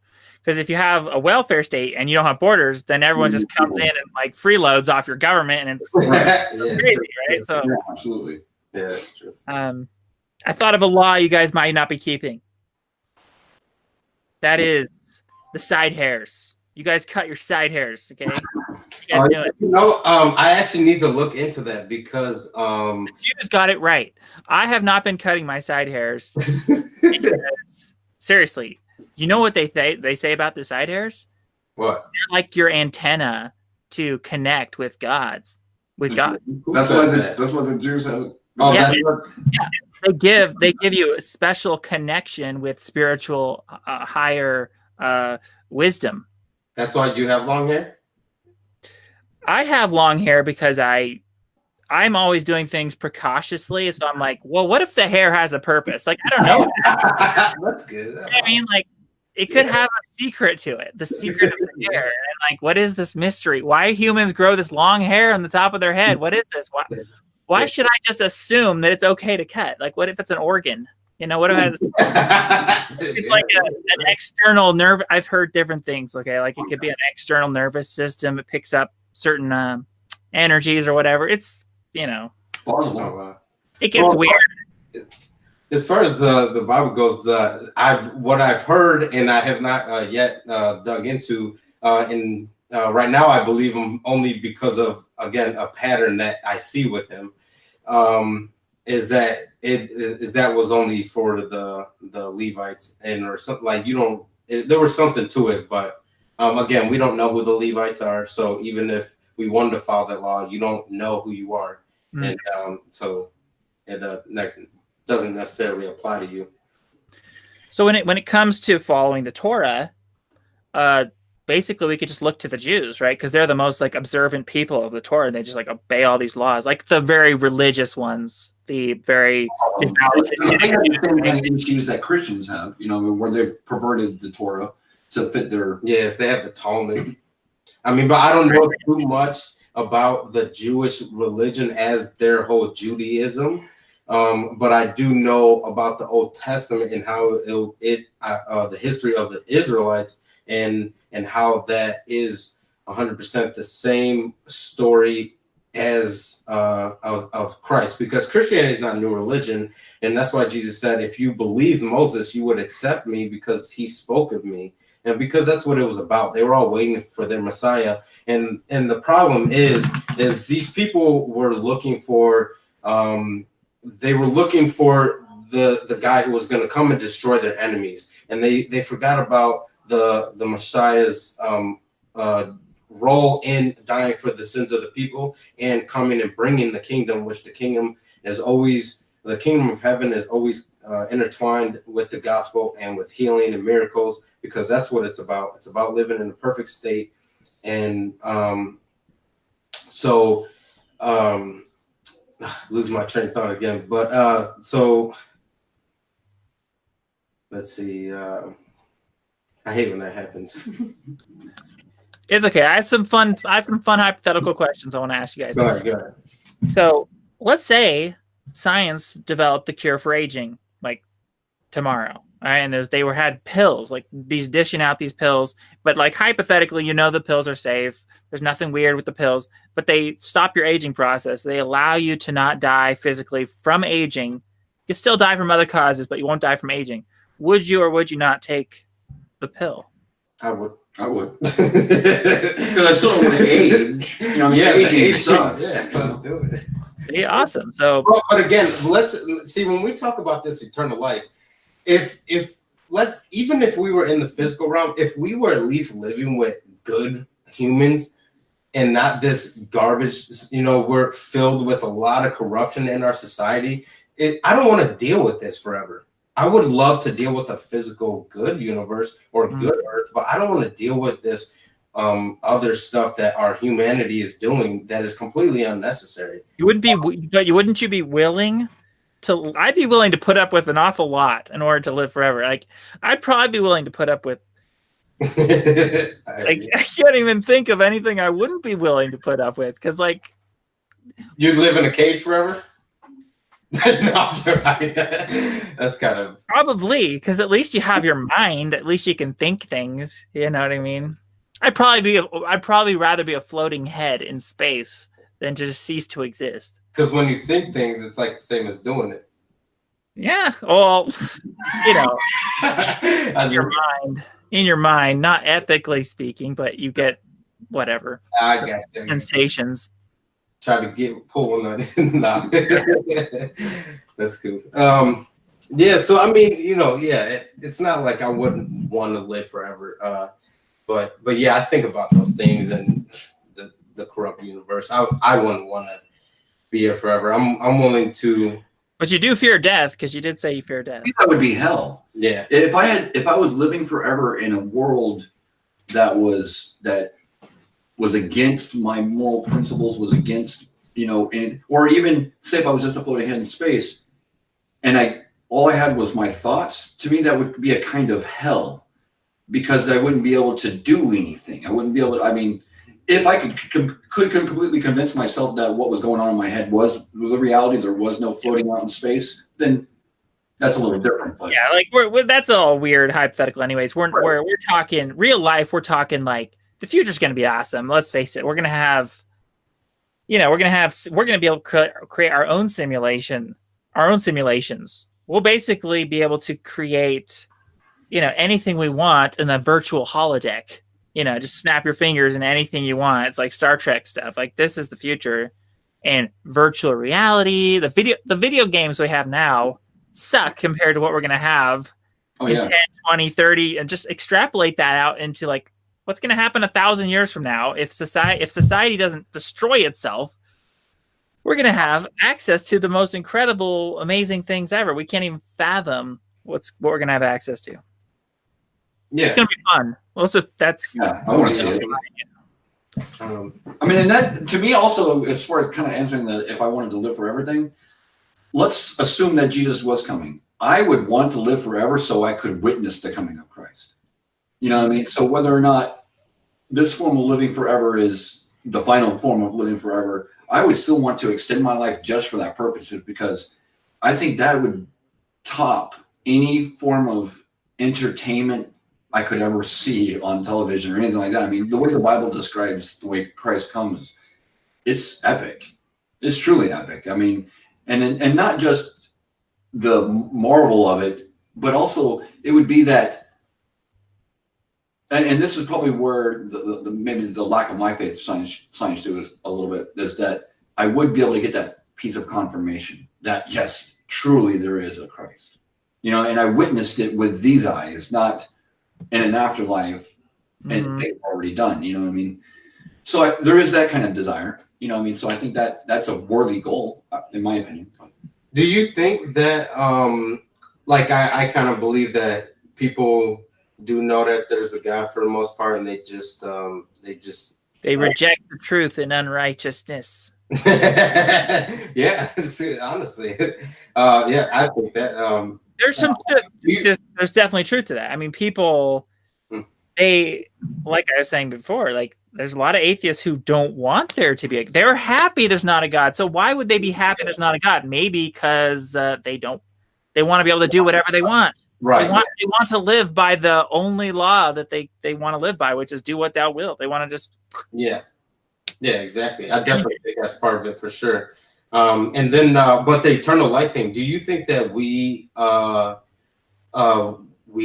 S1: Because if you have a welfare state and you don't have borders, then everyone just comes in and like freeloads off your government, and it's crazy, right? So
S3: yeah, absolutely.
S2: Yeah, that's true.
S1: I thought of a law you guys might not be keeping. That is the side hairs. You guys cut your side hairs, okay? You guys do it.
S2: You know, I actually need to look into that because
S1: the Jews got it right. I have not been cutting my side hairs. Because, seriously, you know what they say about the side hairs?
S2: What?
S1: They're like your antenna to connect with God.
S3: That's why the Jews have.
S2: Oh,
S1: yeah, they give you a special connection with spiritual higher wisdom.
S2: That's why you have long hair?
S1: I have long hair because I'm always doing things precautiously. So I'm like, well, what if the hair has a purpose? Like, I don't know.
S2: That's good.
S1: You know what I mean, like, it could have a secret to it. The secret of the hair. And like, what is this mystery? Why humans grow this long hair on the top of their head? What is this? Why should I just assume that it's okay to cut? Like, what if it's an organ? You know, what if it's like an external nerve? I've heard different things. Okay, like it could be an external nervous system. It picks up certain energies or whatever. It's, you know, it gets weird.
S2: As far as the Bible goes, what I've heard and I have not yet dug into, and right now I believe him only because of, again, a pattern that I see with him. Is that that was only for the Levites or something, like there was something to it, but again, we don't know who the Levites are, so even if we wanted to follow that law, you don't know who you are, and so it doesn't necessarily apply to you.
S1: So when it comes to following the Torah, basically we could just look to the Jews, right? Because they're the most like observant people of the Torah. They just like obey all these laws, like the very religious ones, the very devout.
S3: They have the same kind of issues that Christians have, you know, where they've perverted the Torah to fit their.
S2: Yes, they have the Talmud. I mean, but I don't know too much about the Jewish religion as their whole Judaism. But I do know about the Old Testament and how the history of the Israelites and how that is 100% the same story as of Christ, because Christianity is not a new religion, and that's why Jesus said, if you believed Moses, you would accept me because he spoke of me, and because that's what it was about. They were all waiting for their Messiah, and the problem is these people were looking for the guy who was going to come and destroy their enemies, and they forgot about the Messiah's role in dying for the sins of the people and coming and bringing the kingdom, which the kingdom of heaven is always intertwined with the gospel and with healing and miracles, because that's what it's about. It's about living in a perfect state. And lose my train of thought again. But so let's see. I hate when that happens.
S1: It's okay. I have some fun hypothetical questions I want to ask you guys.
S2: Go ahead.
S1: So let's say science developed the cure for aging, like tomorrow. All right, and they had pills, like these dishing out these pills, but like hypothetically, you know, the pills are safe. There's nothing weird with the pills, but they stop your aging process. They allow you to not die physically from aging. You can still die from other causes, but you won't die from aging. Would you or would you not take the pill?
S2: I would.
S3: Because I still don't want to age. You know,
S2: yeah,
S3: aging sucks.
S2: Yeah, do it.
S1: See, awesome. So,
S2: but again, let's see when we talk about this eternal life. If even if we were in the physical realm, if we were at least living with good humans and not this garbage, you know, we're filled with a lot of corruption in our society. I don't want to deal with this forever. I would love to deal with a physical good universe or good earth, but I don't want to deal with this other stuff that our humanity is doing that is completely unnecessary.
S1: Wouldn't you be willing to? I'd be willing to put up with an awful lot in order to live forever. Like I'd probably be willing to put up with. I can't even think of anything I wouldn't be willing to put up with because, like,
S2: you'd live in a cage forever. No, that's kind of
S1: probably because at least you have your mind. At least you can think things. You know what I mean? I'd probably rather be a floating head in space than to just cease to exist.
S2: Because when you think things, it's like the same as doing it.
S1: Yeah. Well, you know, in your mind, not ethically speaking, but you get whatever sensations.
S2: Try to pull one on it. Nah. That's cool. Yeah, so I mean, you know, yeah, it's not like I wouldn't want to live forever. But yeah, I think about those things and the corrupt universe. I wouldn't want to be here forever. I'm willing to.
S1: But you do fear death because you did say you fear death.
S3: That would be hell.
S2: Yeah.
S3: If I was living forever in a world that was against my moral principles, was against, you know, anything, or even say if I was just a floating head in space, and all I had was my thoughts, to me that would be a kind of hell, because I wouldn't be able to do anything. I wouldn't be able to. I mean, if I could completely convince myself that what was going on in my head was the reality, there was no floating out in space, then that's a little different. But.
S1: Yeah, like that's all weird hypothetical. Anyways, we're talking real life. We're talking like the future's going to be awesome. Let's face it. We're going to be able to create our own simulations. We'll basically be able to create, you know, anything we want in a virtual holodeck. You know, just snap your fingers and anything you want. It's like Star Trek stuff. Like this is the future, and virtual reality. The video games we have now suck compared to what we're going to have in 10, 20, 30, and just extrapolate that out into like what's going to happen 1,000 years from now. If society doesn't destroy itself, we're going to have access to the most incredible, amazing things ever. We can't even fathom what we're going to have access to. Yeah. It's going to be fun. Well, so
S3: I want to see it. I mean, and that to me also, as far as kind of answering if I wanted to live for everything, let's assume that Jesus was coming. I would want to live forever so I could witness the coming of Christ. You know what I mean? So whether or not this form of living forever is the final form of living forever, I would still want to extend my life just for that purpose, because I think that would top any form of entertainment I could ever see on television or anything like that. I mean, the way the Bible describes the way Christ comes, it's epic. It's truly epic. I mean, and not just the marvel of it, but also it would be that, and this is probably where the maybe the lack of my faith of science too is a little bit, is that I would be able to get that piece of confirmation that yes, truly there is a Christ, you know, and I witnessed it with these eyes, not in an afterlife and they've already done, you know what I mean? So there is that kind of desire, you know what I mean? So I think that's a worthy goal, in my opinion.
S2: Do you think that, like I kind of believe that people do know that there's a God for the most part, and they reject
S1: the truth in unrighteousness.
S2: Yeah, honestly, yeah, I think that
S1: there's definitely truth to that. I mean, people, they, like I was saying before, like there's a lot of atheists who don't want there to be they're happy there's not a God. So why would they be happy there's not a God? Maybe because they want to be able to do whatever they want.
S2: Right.
S1: They want to live by the only law that they want to live by, which is do what thou wilt. They want to just
S2: yeah, exactly. I definitely think that's part of it for sure. And then, but the eternal life thing. Do you think that we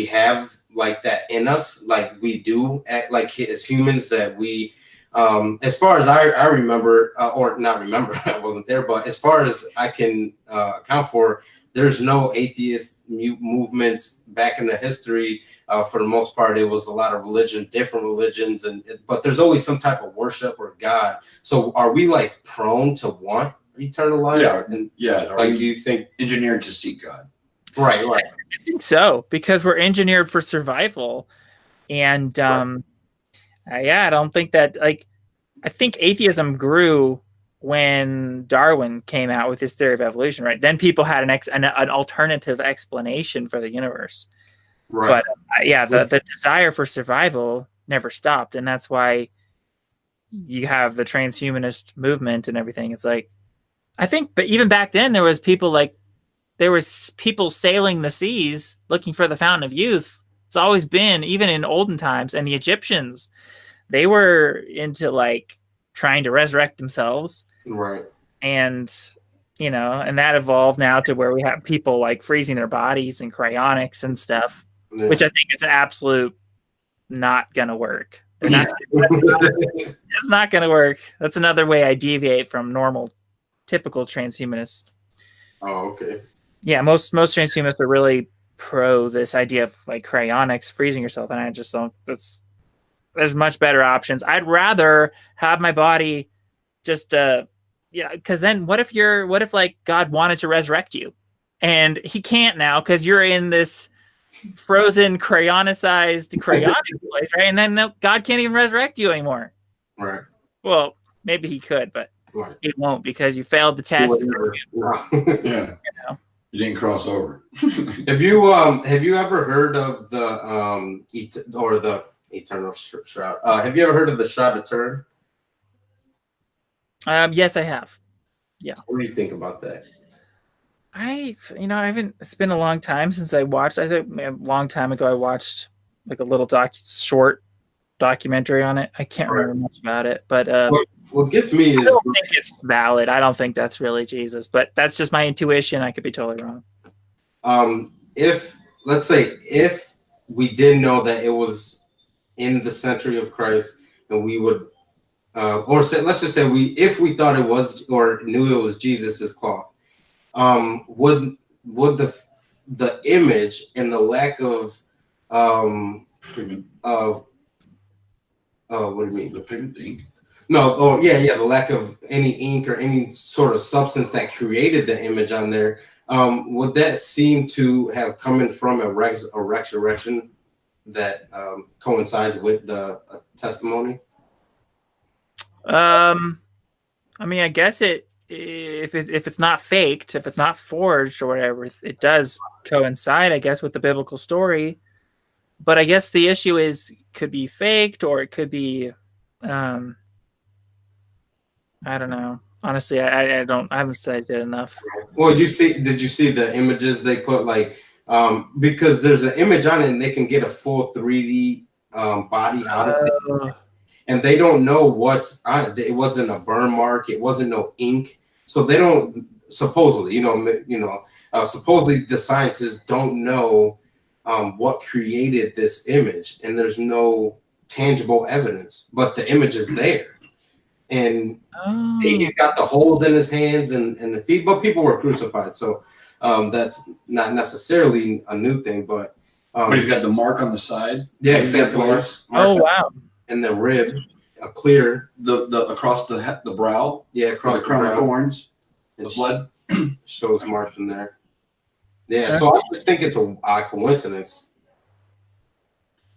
S2: have like that in us, like we do like as humans, that we as far as I remember, or not remember, I wasn't there, but as far as I can account for, there's no atheist movements back in the history. For the most part, it was a lot of religion, different religions, but there's always some type of worship or God. So are we like prone to want eternal life? Like, do you think
S3: engineered to seek God?
S2: Right.
S1: I think so, because we're engineered for survival. And I don't think that, like, I think atheism grew when Darwin came out with his theory of evolution, right? Then people had an alternative explanation for the universe.
S2: Right.
S1: But the desire for survival never stopped. And that's why you have the transhumanist movement and everything. It's like, I think, but even back then there was people sailing the seas looking for the fountain of youth. It's always been, even in olden times. And the Egyptians, they were into like trying to resurrect themselves.
S2: Right.
S1: And, and that evolved now to where we have people like freezing their bodies and cryonics and stuff, which I think is an absolute not going to work. It's not going to work. That's another way I deviate from typical transhumanists.
S2: Oh, okay.
S1: Yeah, most transhumanists are really pro this idea of like cryonics, freezing yourself, and I just don't. There's much better options. I'd rather have my body just because then what if like God wanted to resurrect you, and he can't now because you're in this frozen cryonicized cryonic place, right? And then God can't even resurrect you anymore.
S2: Right.
S1: Well, maybe he could, but it won't because you failed the test.
S3: Yeah. You didn't cross over.
S2: Have you ever heard of the eternal shroud? Have you ever heard of the Shroud of Turin?
S1: Yes, I have. Yeah.
S2: What do you think about that?
S1: I haven't. It's been a long time since I watched. I think a long time ago I watched like a little short documentary on it. I can't remember much about it, but
S2: what gets me is
S1: I don't think it's valid. I don't think that's really Jesus, but that's just my intuition. I could be totally wrong.
S2: If we did know that it was in the century of Christ, and we would, let's just say if we thought it was or knew it was Jesus's cloth, would the image and the lack of what do you mean?
S3: The pigment ink?
S2: No, the lack of any ink or any sort of substance that created the image on there, would that seem to have come from a resurrection that coincides with the testimony?
S1: I mean, I guess if it's not faked, if it's not forged or whatever, it does coincide, I guess, with the biblical story. But I guess the issue could be faked, or it could be, I don't know. Honestly, I haven't studied it enough.
S2: Well, did you see the images they put, like, because there's an image on it and they can get a full 3D body out of it, and they don't know what's on it. It wasn't a burn mark. It wasn't no ink. So they don't, supposedly, supposedly the scientists don't know what created this image, and there's no tangible evidence, but the image is there. And he's got the holes in his hands and the feet, but people were crucified. So that's not necessarily a new thing, but
S3: he's got the mark on the side.
S2: Yeah, he's got the mark.
S1: Oh, wow.
S2: And the rib, a clear.
S3: The across the brow.
S2: Yeah, across the
S3: crown
S2: brow.
S3: of thorns. The blood
S2: shows marks in there. Yeah, so I just think it's a odd coincidence.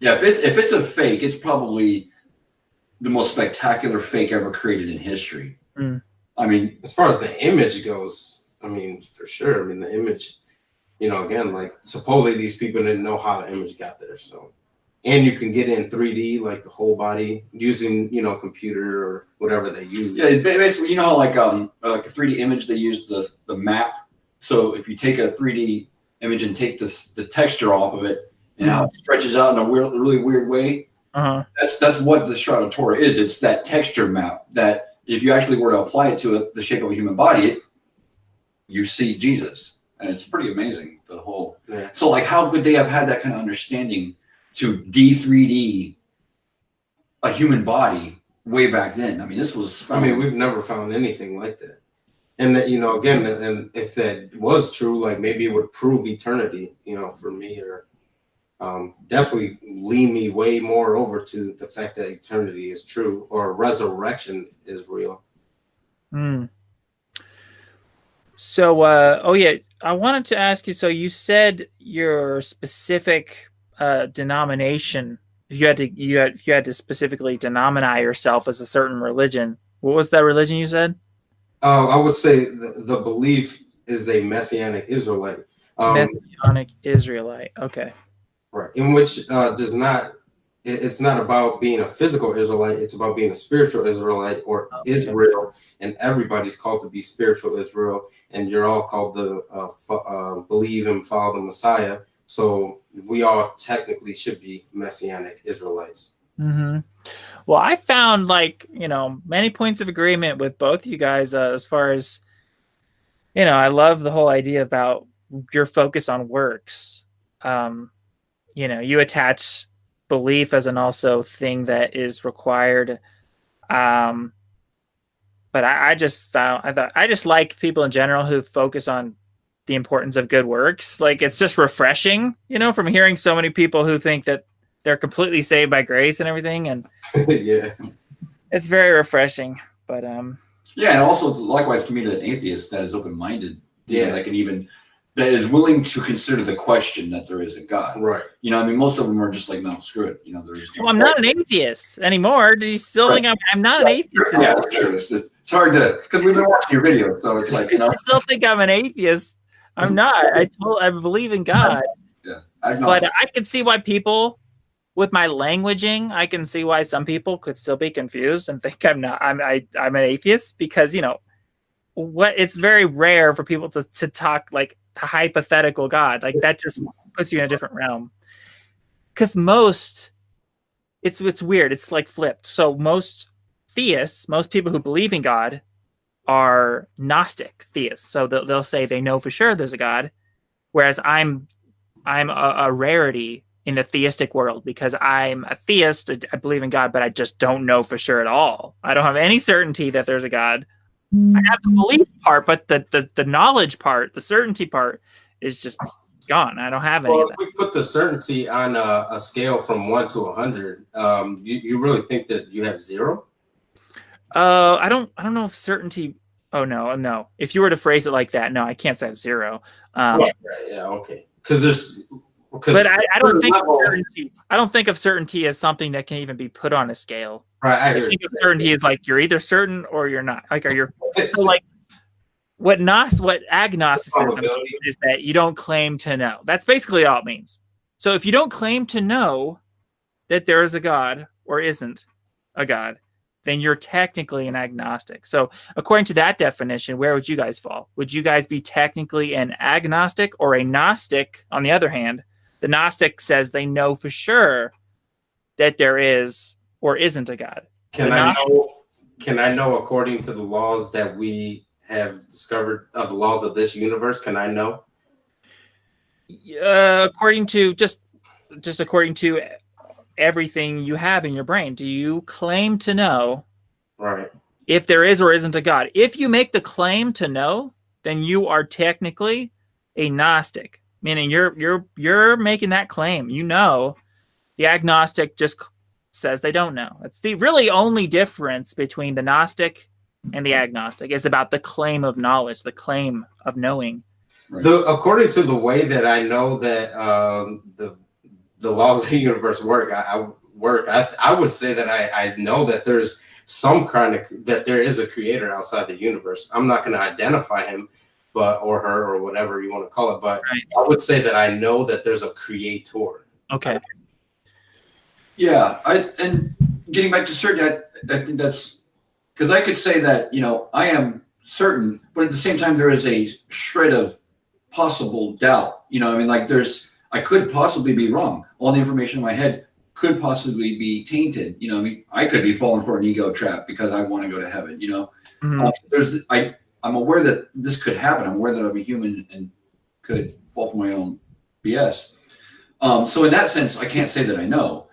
S3: Yeah, if it's a fake, it's probably the most spectacular fake ever created in history. I mean,
S2: as far as the image goes, I mean, for sure. I mean, the image, you know, again, like supposedly these people didn't know how the image got there. So, and you can get in 3D, like the whole body using, you know, computer or whatever they use.
S3: Yeah, basically, you know, like a 3D image, they use the map. So if you take a 3D image and take the texture off of it, and how it stretches out in a really weird way, that's what the Shroud of Torah is. It's that texture map that if you actually were to apply it to the shape of a human body, you see Jesus, and it's pretty amazing. The whole so like, how could they have had that kind of understanding to D3D a human body way back then? I mean, this was.
S2: I mean, we've never found anything like that. And that, you know, again, and if that was true, like maybe it would prove eternity, you know, for me, or definitely lean me way more over to the fact that eternity is true or resurrection is real.
S1: So, oh yeah, I wanted to ask you. So you said your specific denomination. If you had to specifically denominate yourself as a certain religion, what was that religion you said?
S2: I would say the belief is a Messianic Israelite.
S1: Messianic Israelite. Okay.
S2: Right. In which does not, it's not about being a physical Israelite. It's about being a spiritual Israelite or Israel. And everybody's called to be spiritual Israel. And you're all called to believe and follow the Messiah. So we all technically should be Messianic Israelites.
S1: Well, I found, like, you know, many points of agreement with both you guys as far as, you know, I love the whole idea about your focus on works. You know, you attach belief as an also thing that is required. But I just like people in general who focus on the importance of good works. Like, it's just refreshing, you know, from hearing so many people who think that they're completely saved by grace and everything. And
S2: yeah,
S1: it's very refreshing. But
S3: yeah, and also likewise, to me, an atheist that is open-minded, that can even, that is willing to consider the question that there is a God.
S2: Right.
S3: You know, I mean, most of them are just like, no, screw it. You know, there's.
S1: Well, I'm not an atheist anymore. Do you still think I'm not an atheist?
S3: Yeah, sure. It's hard to, because we've been watching your videos, so it's like, you know.
S1: I still think I'm an atheist. I'm not. I believe in God.
S3: Yeah.
S1: But I can see why people, with my languaging, I can see why some people could still be confused and think I'm an atheist, because, you know, it's very rare for people to talk like a hypothetical God. Like, that just puts you in a different realm. Because it's weird. It's like flipped. So most theists, most people who believe in God, are Gnostic theists. So they'll say they know for sure there's a God, whereas I'm a rarity in the theistic world, because I'm a theist. I believe in God, but I just don't know for sure at all. I don't have any certainty that there's a God. I have the belief part, but the knowledge part, the certainty part, is just gone. I don't have any of that.
S2: If we put the certainty on a scale from 1 to 100, you really think that you have 0?
S1: I don't know if certainty. Oh no. If you were to phrase it like that, no, I can't say 0.
S2: Yeah, okay.
S1: But I don't think of certainty. I don't think of certainty as something that can even be put on a scale.
S2: Right.
S1: I think of certainty is like you're either certain or you're not. Like, so like what agnosticism means is that you don't claim to know. That's basically all it means. So if you don't claim to know that there is a God or isn't a God, then you're technically an agnostic. So according to that definition, where would you guys fall? Would you guys be technically an agnostic or a Gnostic? On the other hand, the Gnostic says they know for sure that there is or isn't a God.
S2: Can I know according to the laws that we have discovered, the laws of this universe? Can I know?
S1: According to just according to everything you have in your brain, do you claim to know if there is or isn't a God? If you make the claim to know, then you are technically a Gnostic, meaning you're making that claim. You know, the agnostic just says they don't know. It's the really only difference between the Gnostic and the agnostic is about the claim of knowledge, the claim of knowing.
S2: According to the way that I know that the laws of the universe work, I would say that I know that there's some kind of, that there is a creator outside the universe. I'm not going to identify him, but, or her, or whatever you want to call it. But I would say that I know that there's a creator.
S1: Okay.
S3: Yeah. And getting back to certainty, I think that's, because I could say that, you know, I am certain, but at the same time, there is a shred of possible doubt. You know, I mean, like I could possibly be wrong. All the information in my head could possibly be tainted. You know, I mean, I could be falling for an ego trap because I want to go to heaven, you know. I'm aware that this could happen. I'm aware that I'm a human and could fall for my own BS. So in that sense, I can't say that I know.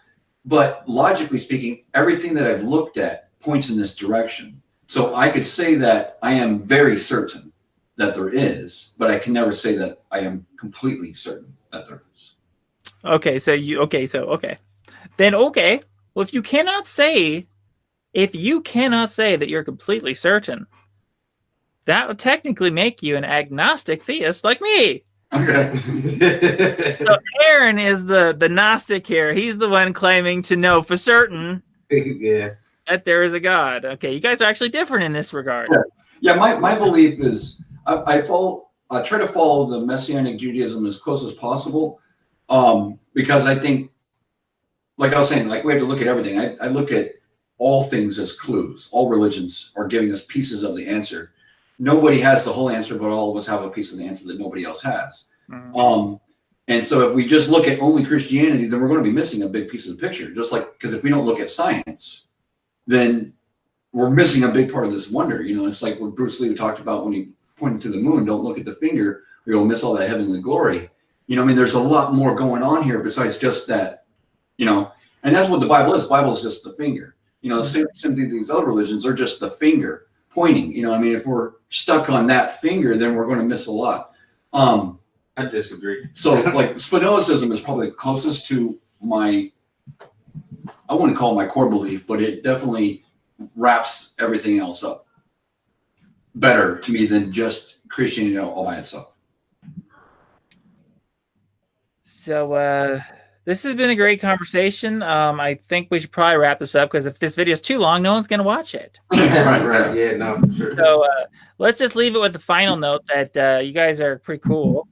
S3: But logically speaking, everything that I've looked at points in this direction. So I could say that I am very certain that there is, but I can never say that I am completely certain that there is.
S1: Okay. Then, okay. Well, if you cannot say that you're completely certain, that would technically make you an agnostic theist like me.
S3: Okay.
S1: So Aaron is the Gnostic here. He's the one claiming to know for certain that there is a God. Okay, you guys are actually different in this regard.
S3: Yeah, my belief is I try to follow the Messianic Judaism as close as possible, because I think, like I was saying, like we have to look at everything. I look at all things as clues. All religions are giving us pieces of the answer. Nobody has the whole answer, but all of us have a piece of the answer that nobody else has. And so if we just look at only Christianity, then we're going to be missing a big piece of the picture. Just like, because if we don't look at science, then we're missing a big part of this wonder. You know, it's like what Bruce Lee talked about when he pointed to the moon, don't look at the finger or you'll miss all that heavenly glory. You know, I mean, there's a lot more going on here besides just that, you know, and that's what the Bible is. The Bible is just the finger. You know, same thing these other religions are just the finger pointing. You know, I mean, if we're stuck on that finger, then we're going to miss a lot.
S2: I disagree.
S3: So like Spinozism is probably closest to I wouldn't call it my core belief, but it definitely wraps everything else up better to me than just Christianity all by itself.
S1: So this has been a great conversation. I think we should probably wrap this up because if this video is too long, no one's going to watch it.
S2: Right. Yeah, no, for sure.
S1: So let's just leave it with the final note that you guys are pretty cool.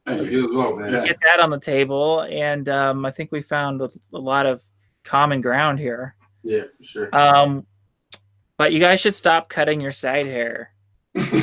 S2: You as well, man.
S1: Get that on the table, and I think we found a lot of common ground here.
S2: Yeah, for sure.
S1: But you guys should stop cutting your side hair. Okay.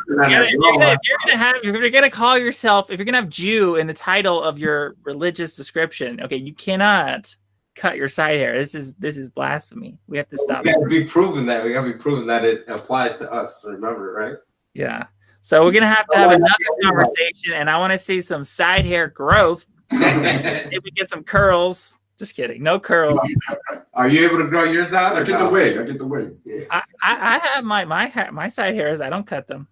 S1: If you're gonna call yourself, if you're gonna have Jew in the title of your religious description, okay, you cannot cut your side hair. This is blasphemy. We have to stop.
S2: We gotta be proving that. We gotta be proving that it applies to us. Remember, right?
S1: Yeah. So we're gonna have to have another conversation, and I want to see some side hair growth. Maybe we get some curls. Just kidding. No curls.
S2: Are you able to grow yours out?
S3: I get the wig.
S2: Yeah.
S1: I have my side hairs. I don't cut them.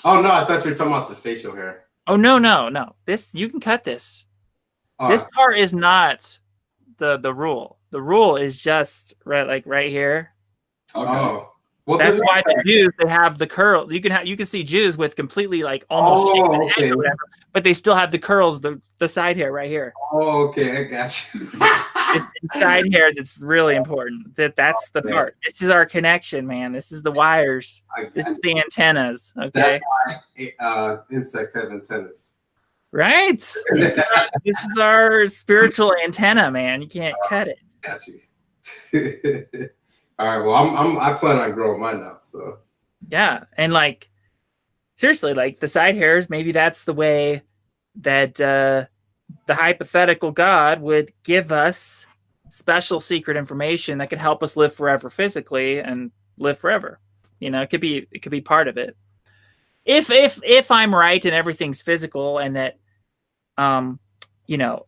S2: Oh no, I thought you were talking about the facial hair.
S1: Oh no. This you can cut this. This part is not the rule. The rule is just right here.
S3: Okay.
S2: Oh. Well,
S1: that's why the Jews, they have the curl. You can see Jews with completely like almost shaven head or whatever, but they still have the curls, the side hair right here.
S2: Oh, okay, I got you.
S1: It's the side hair that's really important. That's the part. This is our connection, man. This is the wires. This is the antennas. Okay.
S2: That's why insects have antennas.
S1: Right. This is our spiritual antenna, man. You can't cut it.
S2: Got you. All right. Well, I plan on growing mine out. So.
S1: Yeah, and like seriously, like the side hairs, maybe that's the way that the hypothetical God would give us special secret information that could help us live forever physically and live forever. You know, it could be part of it. If I'm right and everything's physical and that, you know,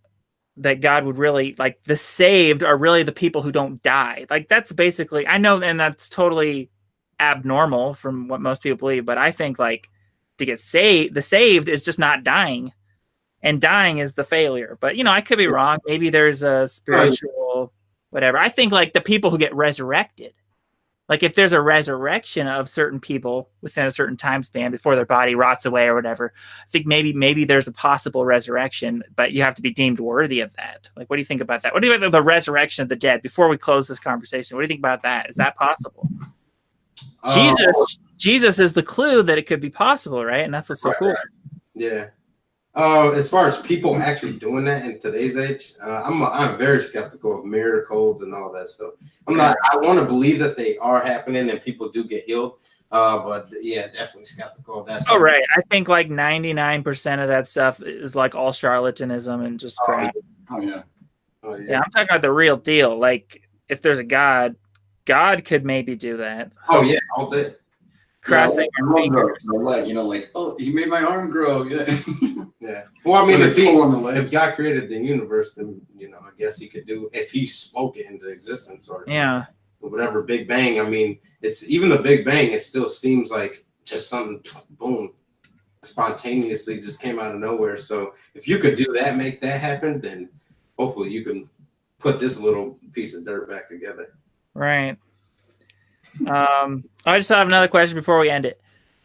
S1: that God would really, like, the saved are really the people who don't die. Like, that's basically, I know, and that's totally abnormal from what most people believe, but I think, like, to get saved, the saved is just not dying, and dying is the failure. But, you know, I could be wrong. Maybe there's a spiritual whatever. I think, like, the people who get resurrected Like if there's a resurrection of certain people within a certain time span before their body rots away or whatever, I think maybe there's a possible resurrection, but you have to be deemed worthy of that. Like, what do you think about that? What do you think about the resurrection of the dead? Before we close this conversation, what do you think about that? Is that possible? Jesus is the clue that it could be possible, right? And that's what's so cool.
S2: Yeah. As far as people actually doing that in today's age, I'm very skeptical of miracles and all that stuff. I want to believe that they are happening and people do get healed. But yeah, definitely skeptical of that stuff.
S1: Oh, right. I think like 99% of that stuff is like all charlatanism and just crap.
S3: Oh yeah.
S1: Yeah, I'm talking about the real deal. Like if there's a God could maybe do that.
S2: Oh yeah, all day.
S1: Crossing your fingers.
S3: You know, like, oh, he made my arm grow. Yeah.
S2: Yeah. Well, I mean, if God created the universe, then, you know, I guess he could do, if he spoke it into existence or whatever Big Bang. I mean, it's even the Big Bang, it still seems like just something, boom, spontaneously just came out of nowhere. So if you could do that, make that happen, then hopefully you can put this little piece of dirt back together.
S1: Right. I just have another question before we end it.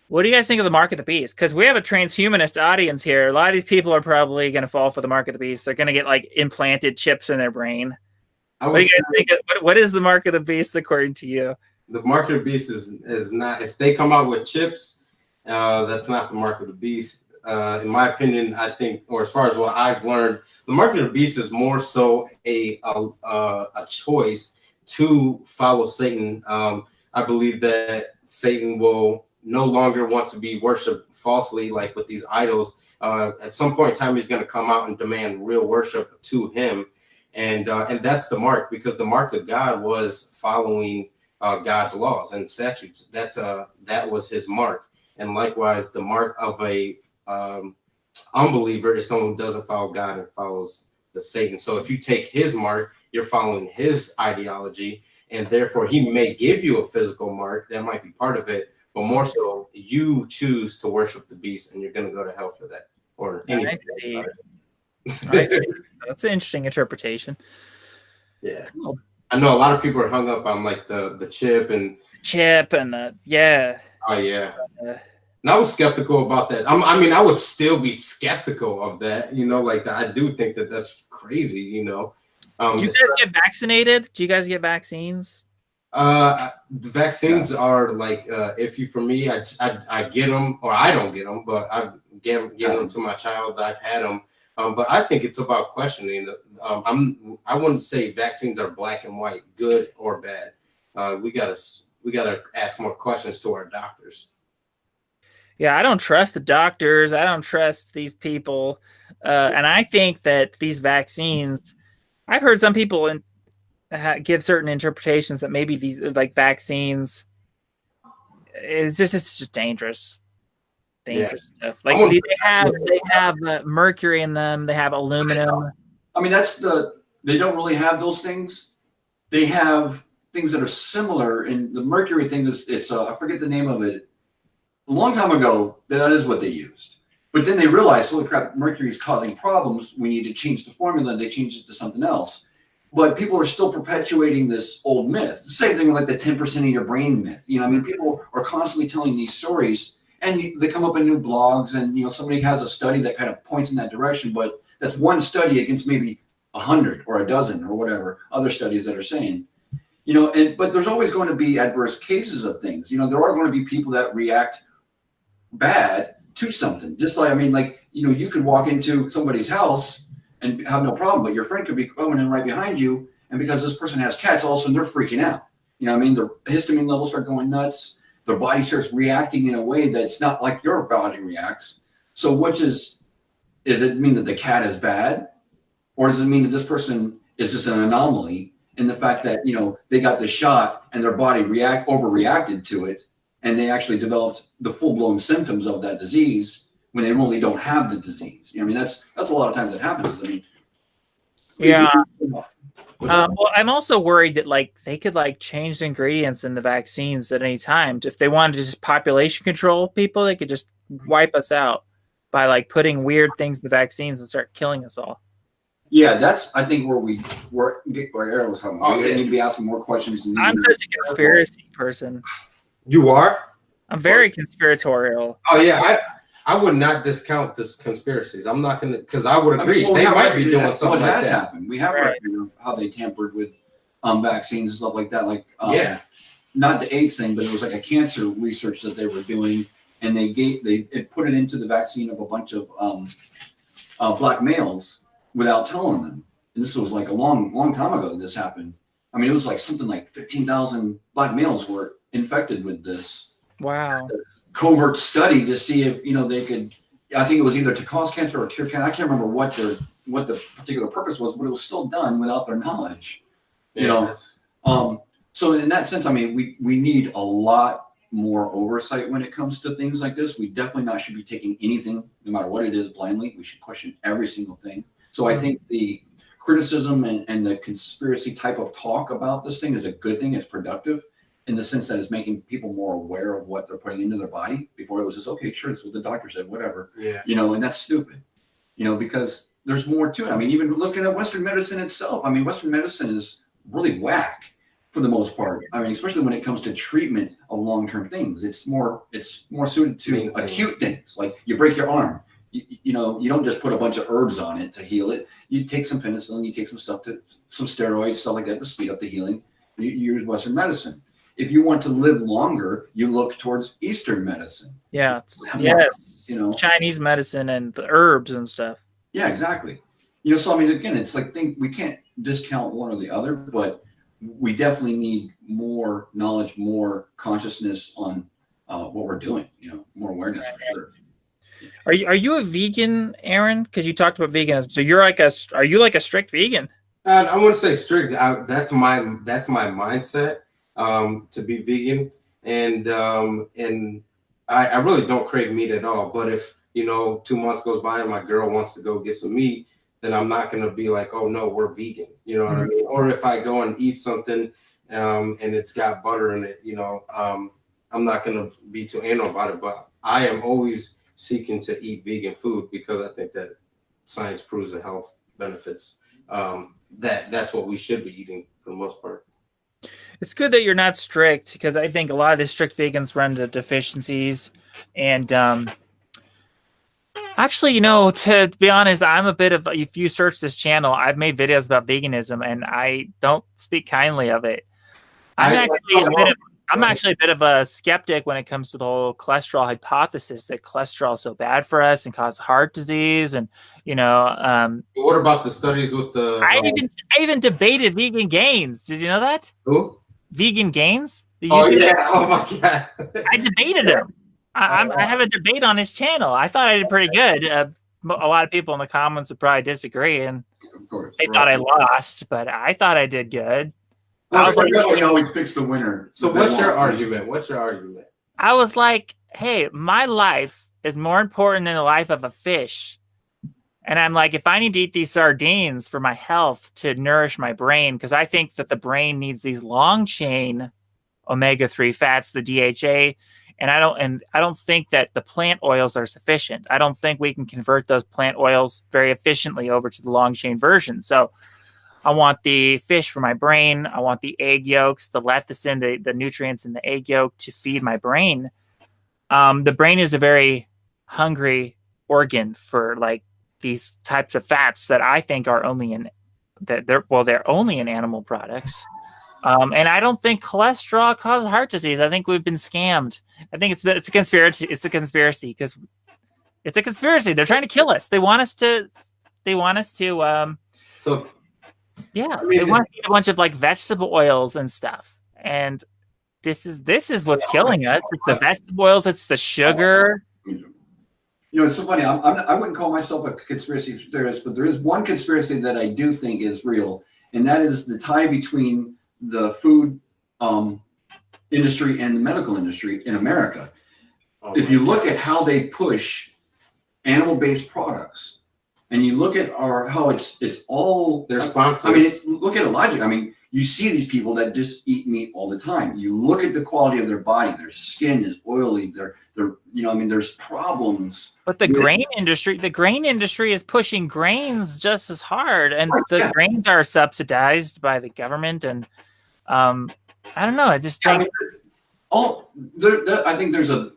S1: What do you guys think of the mark of the beast? Because we have a transhumanist audience here. A lot of these people are probably going to fall for the mark of the beast. They're going to get like implanted chips in their brain. What do you guys think? What is the mark of the beast according to you?
S2: The mark of the beast is not, if they come out with chips, that's not the mark of the beast. In my opinion, I think, or as far as what I've learned, the mark of the beast is more so a choice to follow Satan. I believe that Satan will no longer want to be worshipped falsely, like with these idols. At some point in time, he's going to come out and demand real worship to him. And that's the mark, because the mark of God was following God's laws and statutes. That was his mark. And likewise, the mark of a unbeliever is someone who doesn't follow God and follows the Satan. So if you take his mark, you're following his ideology, and therefore he may give you a physical mark. That might be part of it, but more so you choose to worship the beast, and you're going to go to hell for that. Or anything.
S1: I see. That's an interesting interpretation.
S2: Yeah. Cool. I know a lot of people are hung up on like the chip and
S1: the
S2: Oh yeah. And I was skeptical about that. I mean, I would still be skeptical of that. You know, like I do think that that's crazy. You know.
S1: Do you guys get vaccinated? Do you guys get vaccines?
S2: The vaccines are like iffy for me. I get them, or I don't get them, but I've given them to my child. I've had them, but I think it's about questioning. I wouldn't say vaccines are black and white, good or bad. We gotta ask more questions to our doctors.
S1: Yeah, I don't trust the doctors. I don't trust these people, and I think that these vaccines. I've heard some people give certain interpretations that maybe these like vaccines, it's just dangerous stuff. Like they have mercury in them. They have aluminum.
S3: I mean, they don't really have those things. They have things that are similar. And the mercury thing I forget the name of it. A long time ago, that is what they used. But then they realized, holy crap, mercury is causing problems. We need to change the formula. And they changed it to something else. But people are still perpetuating this old myth. The same thing with like the 10% of your brain myth. You know, I mean, people are constantly telling these stories, and they come up in new blogs, and you know, somebody has a study that kind of points in that direction. But that's one study against maybe 100 or a dozen or whatever other studies that are saying, you know. But there's always going to be adverse cases of things. You know, there are going to be people that react bad to something. Just like, I mean, like, you know, you could walk into somebody's house and have no problem, but your friend could be coming in right behind you, and because this person has cats, all of a sudden they're freaking out. You know what I mean? Their histamine levels start going nuts. Their body starts reacting in a way that's not like your body reacts. So does it mean that the cat is bad? Or does it mean that this person is just an anomaly in the fact that, you know, they got the shot and their body overreacted to it, and they actually developed the full-blown symptoms of that disease when they really don't have the disease? You know, I mean, that's a lot of times that happens. I mean,
S1: yeah. Well, I'm also worried that like they could like change the ingredients in the vaccines at any time. If they wanted to just population control people, they could just wipe us out by like putting weird things in the vaccines and start killing us all.
S3: Yeah, that's I think where Aaron was talking about.
S2: Oh,
S3: We need to be asking more questions.
S1: I'm such a conspiracy person.
S2: You are?
S1: I'm very conspiratorial.
S2: Oh yeah, I would not discount this conspiracies. I'm not gonna, because I would agree. They might be doing something like that.
S3: Happened. We have record of how they tampered with vaccines and stuff like that. Like not the AIDS thing, but it was like a cancer research that they were doing, and they put it into the vaccine of a bunch of black males without telling them. And this was like a long time ago that this happened. I mean, it was like something like 15,000 black males were infected with this.
S1: Wow.
S3: Covert study to see if they could. I think it was either to cause cancer or cure cancer. I can't remember what the particular purpose was, but it was still done without their knowledge. So in that sense, I mean, we need a lot more oversight when it comes to things like this. We definitely should be taking anything, no matter what it is, blindly. We should question every single thing. So I think the criticism and the conspiracy type of talk about this thing is a good thing. It's productive in the sense that it's making people more aware of what they're putting into their body. Before it was just, okay, sure, it's what the doctor said, whatever.
S2: Yeah.
S3: And that's stupid, because there's more to it. I mean, even looking at Western medicine itself, I mean, Western medicine is really whack for the most part. I mean, especially when it comes to treatment of long-term things, it's more suited to acute things. Like you break your arm, you don't just put a bunch of herbs on it to heal it. You take some penicillin, you take some steroids, stuff like that to speed up the healing. You use Western medicine. If you want to live longer, you look towards Eastern medicine.
S1: Yeah. Yes. Chinese medicine and the herbs and stuff.
S3: Yeah, exactly. So I mean, again, it's like we can't discount one or the other, but we definitely need more knowledge, more consciousness on what we're doing. More awareness for sure.
S1: Are you a vegan, Aaron? Because you talked about veganism. So are you like a strict vegan?
S2: I wouldn't say strict. That's my mindset. To be vegan, and I really don't crave meat at all. But if 2 months goes by and my girl wants to go get some meat, then I'm not gonna be like, oh no, we're vegan. You know what I mean? Or if I go and eat something and it's got butter in it, I'm not gonna be too anal about it. But I am always seeking to eat vegan food because I think that science proves the health benefits. That's what we should be eating for the most part.
S1: It's good that you're not strict, because I think a lot of the strict vegans run into deficiencies. And actually, to be honest, I'm a bit of, if you search this channel, I've made videos about veganism and I don't speak kindly of it. I'm actually a bit of a skeptic when it comes to the whole cholesterol hypothesis, that cholesterol is so bad for us and causes heart disease. And,
S2: what about the studies with the...
S1: I even debated Vegan Gains. Did you know that?
S2: Who?
S1: Vegan Gains?
S2: Oh, yeah. Oh, my God.
S1: I debated him. I have a debate on his channel. I thought I did pretty good. A lot of people in the comments would probably disagree, and they thought I lost, but I thought I did good.
S3: I was like, always picks the winner.
S2: So what's your argument?
S1: I was like, hey, my life is more important than the life of a fish. And I'm like, if I need to eat these sardines for my health to nourish my brain, because I think that the brain needs these long chain omega-3 fats, the DHA, and I don't think that the plant oils are sufficient. I don't think we can convert those plant oils very efficiently over to the long chain version. So I want the fish for my brain. I want the egg yolks, the lecithin, the nutrients in the egg yolk to feed my brain. The brain is a very hungry organ for like these types of fats that I think are only they're only in animal products. And I don't think cholesterol causes heart disease. I think we've been scammed. I think it's a conspiracy. It's a conspiracy because it's a conspiracy. They're trying to kill us. They want us to. They want us to. They want to eat a bunch of like vegetable oils and stuff. And this is what's killing us. It's the vegetable oils. It's the sugar.
S3: It's so funny. I wouldn't call myself a conspiracy theorist, but there is one conspiracy that I do think is real, and that is the tie between the food industry and the medical industry in America. If you look at how they push animal-based products, and you look at how it's all
S2: their sponsors.
S3: I mean, look at it logic. I mean, you see these people that just eat meat all the time. You look at the quality of their body; their skin is oily. They're you know, I mean, there's problems.
S1: But the grain industry is pushing grains just as hard, and the grains are subsidized by the government. And I don't know. I just think
S3: I think there's a,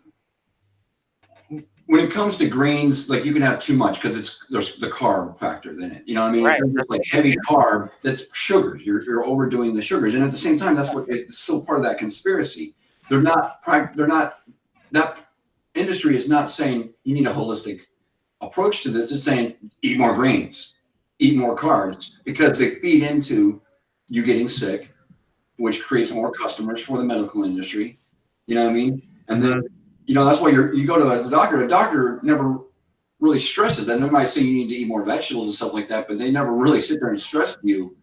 S3: when it comes to grains, like you can have too much because there's the carb factor in it. You know what I mean?
S1: Right.
S3: If you're like heavy carb, that's sugars. You're overdoing the sugars, and at the same time, that's what it's still part of that conspiracy. That industry is not saying you need a holistic approach to this. It's saying eat more grains, eat more carbs, because they feed into you getting sick, which creates more customers for the medical industry. You know what I mean? And then, you know, that's why you go to the doctor. A doctor never really stresses that. They might say you need to eat more vegetables and stuff like that, but they never really sit there and stress you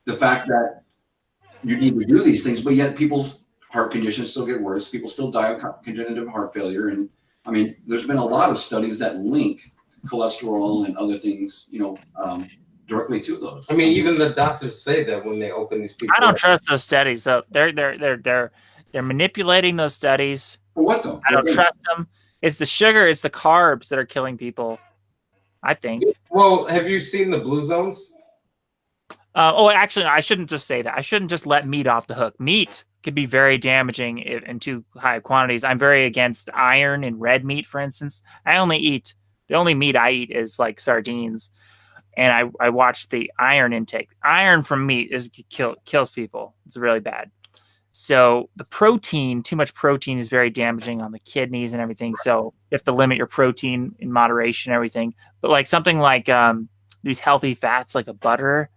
S3: the fact that you need to do these things. But yet people's heart conditions still get worse. People still die of congenital heart failure. And I mean, there's been a lot of studies that link cholesterol and other things, you know, directly to those.
S2: I mean, even the doctors say that when they open these people.
S1: I don't trust those studies. So they're manipulating those studies.
S3: For what though?
S1: I don't trust them. It's the sugar, it's the carbs that are killing people, I think.
S2: Well, have you seen the blue zones?
S1: Actually, I shouldn't just say that. I shouldn't just let meat off the hook. Meat could be very damaging in too high quantities. I'm very against iron in red meat, for instance. The only meat I eat is like sardines. And I watch the iron intake. Iron from meat kills people. It's really bad. So the protein, too much protein is very damaging on the kidneys and everything. So you have to limit your protein in moderation and everything. But like something like these healthy fats, like a butter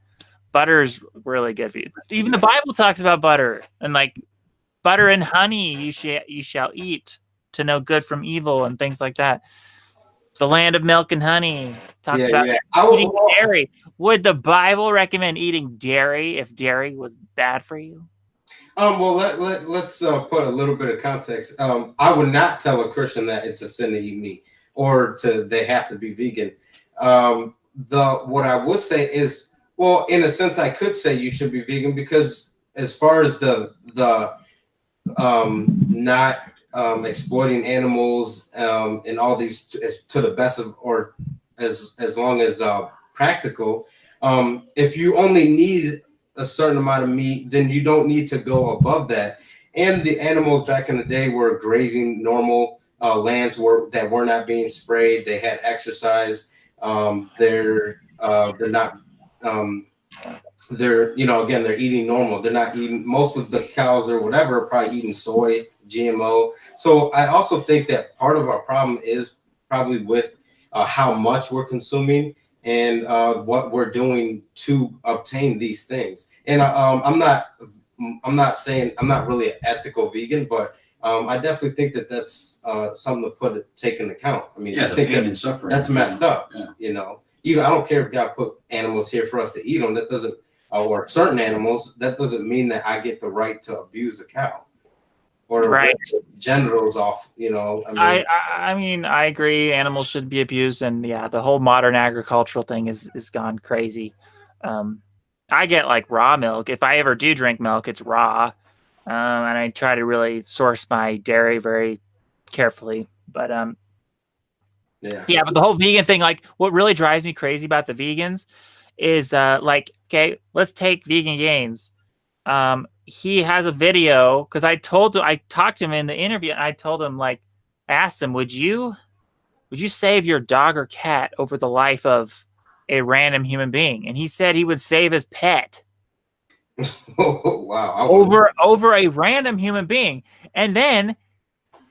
S1: is really good for you. Even the Bible talks about butter, and like butter and honey you shall eat to know good from evil and things like that. The land of milk and honey talks about eating dairy. Would the Bible recommend eating dairy if dairy was bad for you?
S2: Well, let's put a little bit of context. I would not tell a Christian that it's a sin to eat meat or they have to be vegan. What I would say is, well, in a sense, I could say you should be vegan because as far as the not exploiting animals and all these to the best of, or as long as practical, if you only need a certain amount of meat, then you don't need to go above that. And the animals back in the day were grazing normal lands that were not being sprayed. They had exercise. They're not. They're, you know, again, they're eating normal. They're not eating, most of the cows or whatever are probably eating soy, GMO. So I also think that part of our problem is probably with how much we're consuming and what we're doing to obtain these things. And I'm not saying I'm not really an ethical vegan, but I definitely think that that's something to take into account. I mean, I think
S3: pain and suffering,
S2: that's messed up. Yeah. You know, even I don't care if God put animals here for us to eat them. That doesn't, or certain animals. That doesn't mean that I get the right to abuse a cow or
S1: right.
S2: genitals off. You know,
S1: I mean, I agree. Animals should be abused, and yeah, the whole modern agricultural thing is gone crazy. I get like raw milk. If I ever do drink milk, it's raw. And I try to really source my dairy very carefully. But yeah, but the whole vegan thing, like what really drives me crazy about the vegans is like, okay, let's take Vegan Gains. He has a video because I talked to him in the interview, and I told him, like, I asked him, would you save your dog or cat over the life of a random human being? And he said he would save his pet.
S2: Oh, wow.
S1: Over a random human being. And then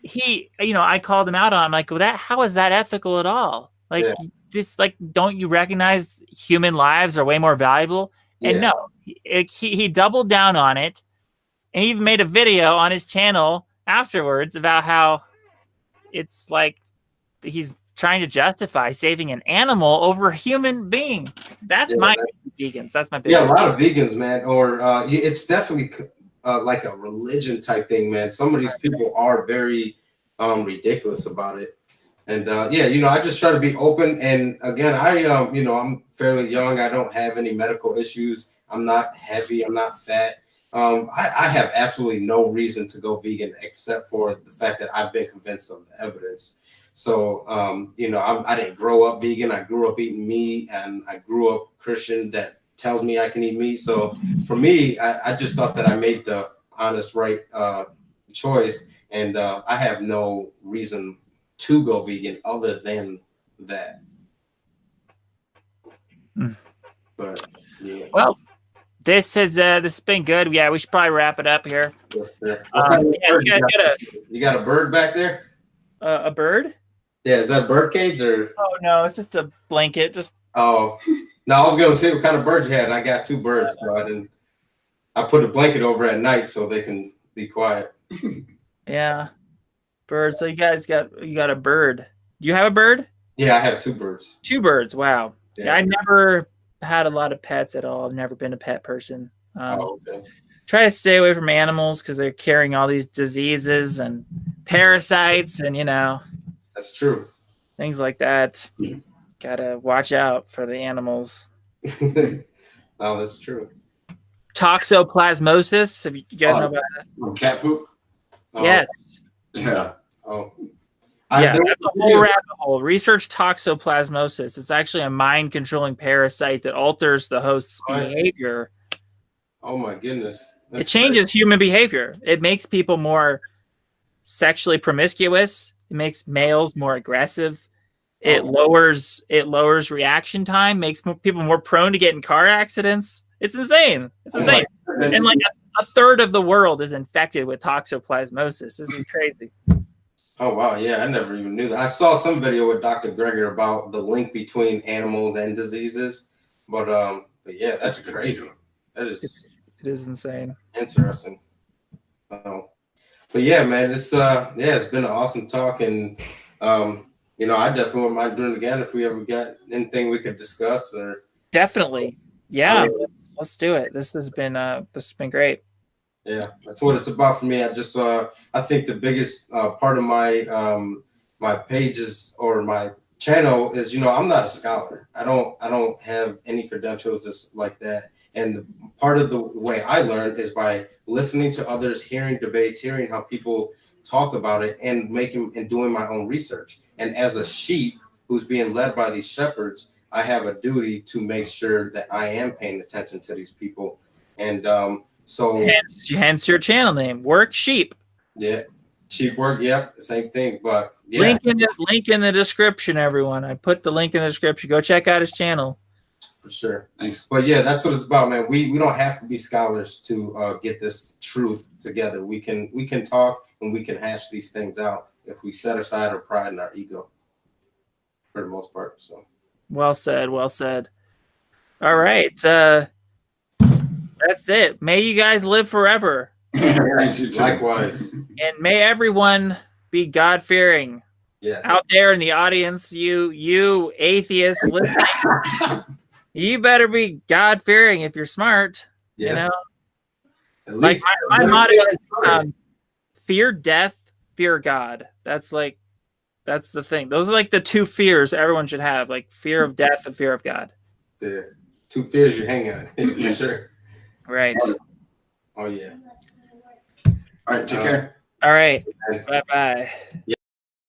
S1: he, you know, I called him out on, like, well, how is that ethical at all? Like, this, like, don't you recognize human lives are way more valuable? And no, he doubled down on it, and he even made a video on his channel afterwards about how it's like he's trying to justify saving an animal over a human being. That's my vegans. That's my big
S2: a lot of vegans, man. Or it's definitely like a religion type thing, man. Some of these people are very ridiculous about it. And you know, I just try to be open. And again, you know, I'm fairly young. I don't have any medical issues. I'm not heavy. I'm not fat. I have absolutely no reason to go vegan except for the fact that I've been convinced of the evidence. So, you know, I didn't grow up vegan. I grew up eating meat, and I grew up Christian that tells me I can eat meat. So for me, I just thought that I made the honest, right choice. And I have no reason to go vegan other than that. But yeah.
S1: Well, this has been good. Yeah, we should probably wrap it up here.
S2: You
S1: Yeah,
S2: got a bird back there?
S1: a bird?
S2: Yeah, is that a bird cage or?
S1: Oh no, it's just a blanket. Just
S2: oh, no, I was gonna say what kind of birds you had. I got 2 birds, so I put a blanket over at night so they can be quiet.
S1: Yeah, birds. So you got a bird. Do you have a bird?
S2: Yeah, I have 2 birds.
S1: 2 birds. Wow.
S2: Yeah,
S1: I never had a lot of pets at all. I've never been a pet person.
S2: Okay.
S1: Try to stay away from animals because they're carrying all these diseases and parasites, and
S2: That's true.
S1: things like that. Gotta watch out for the animals.
S2: No, that's true.
S1: Toxoplasmosis. Have you guys know about that?
S3: Cat poop.
S1: Yes.
S3: Yeah.
S2: Oh.
S1: Yeah, that's a whole rabbit hole. Research toxoplasmosis. It's actually a mind-controlling parasite that alters the host's behavior.
S2: Oh my goodness.
S1: It changes human behavior. It makes people more sexually promiscuous. It makes males more aggressive. It lowers reaction time, makes people more prone to get in car accidents. It's insane. It's insane. And like a third of the world is infected with toxoplasmosis. This is crazy.
S2: Oh wow, yeah, I never even knew that. I saw some video with Dr. Greger about the link between animals and diseases, but yeah, that's crazy. That is
S1: it is insane.
S2: Interesting. But yeah, man, it's been an awesome talk, and you know, I definitely wouldn't mind doing it again if we ever got anything we could discuss or
S1: definitely. Yeah, let's do it. This has been great.
S2: Yeah, that's what it's about for me. I just I think the biggest part of my my pages or my channel is, you know, I'm not a scholar. I don't have any credentials just like that. And part of the way I learn is by listening to others, hearing debates, hearing how people talk about it, and doing my own research. And as a sheep who's being led by these shepherds, I have a duty to make sure that I am paying attention to these people. And so
S1: hence your channel name, Work Sheep.
S2: Yeah, sheep work. Yep, the same thing. But yeah,
S1: link in the description, everyone. I put the link in the description. Go check out his channel.
S2: For sure. Thanks. But yeah, that's what it's about, man. We don't have to be scholars to get this truth together. We can talk and we can hash these things out if we set aside our pride and our ego, for the most part. So. Well said.
S1: Well said. All right. That's it. May you guys live forever.
S2: Likewise.
S1: And may everyone be God-fearing.
S2: Yes.
S1: Out there in the audience, you atheists listening, you better be God-fearing if you're smart. Yes. You know?
S2: At least
S1: my motto is fear death, fear God. That's the thing. Those are like the 2 fears everyone should have, like fear of death and fear of God.
S2: The 2 fears you hang on, for sure.
S1: Right.
S2: Oh yeah.
S3: All right, take care.
S1: All right. Bye-bye.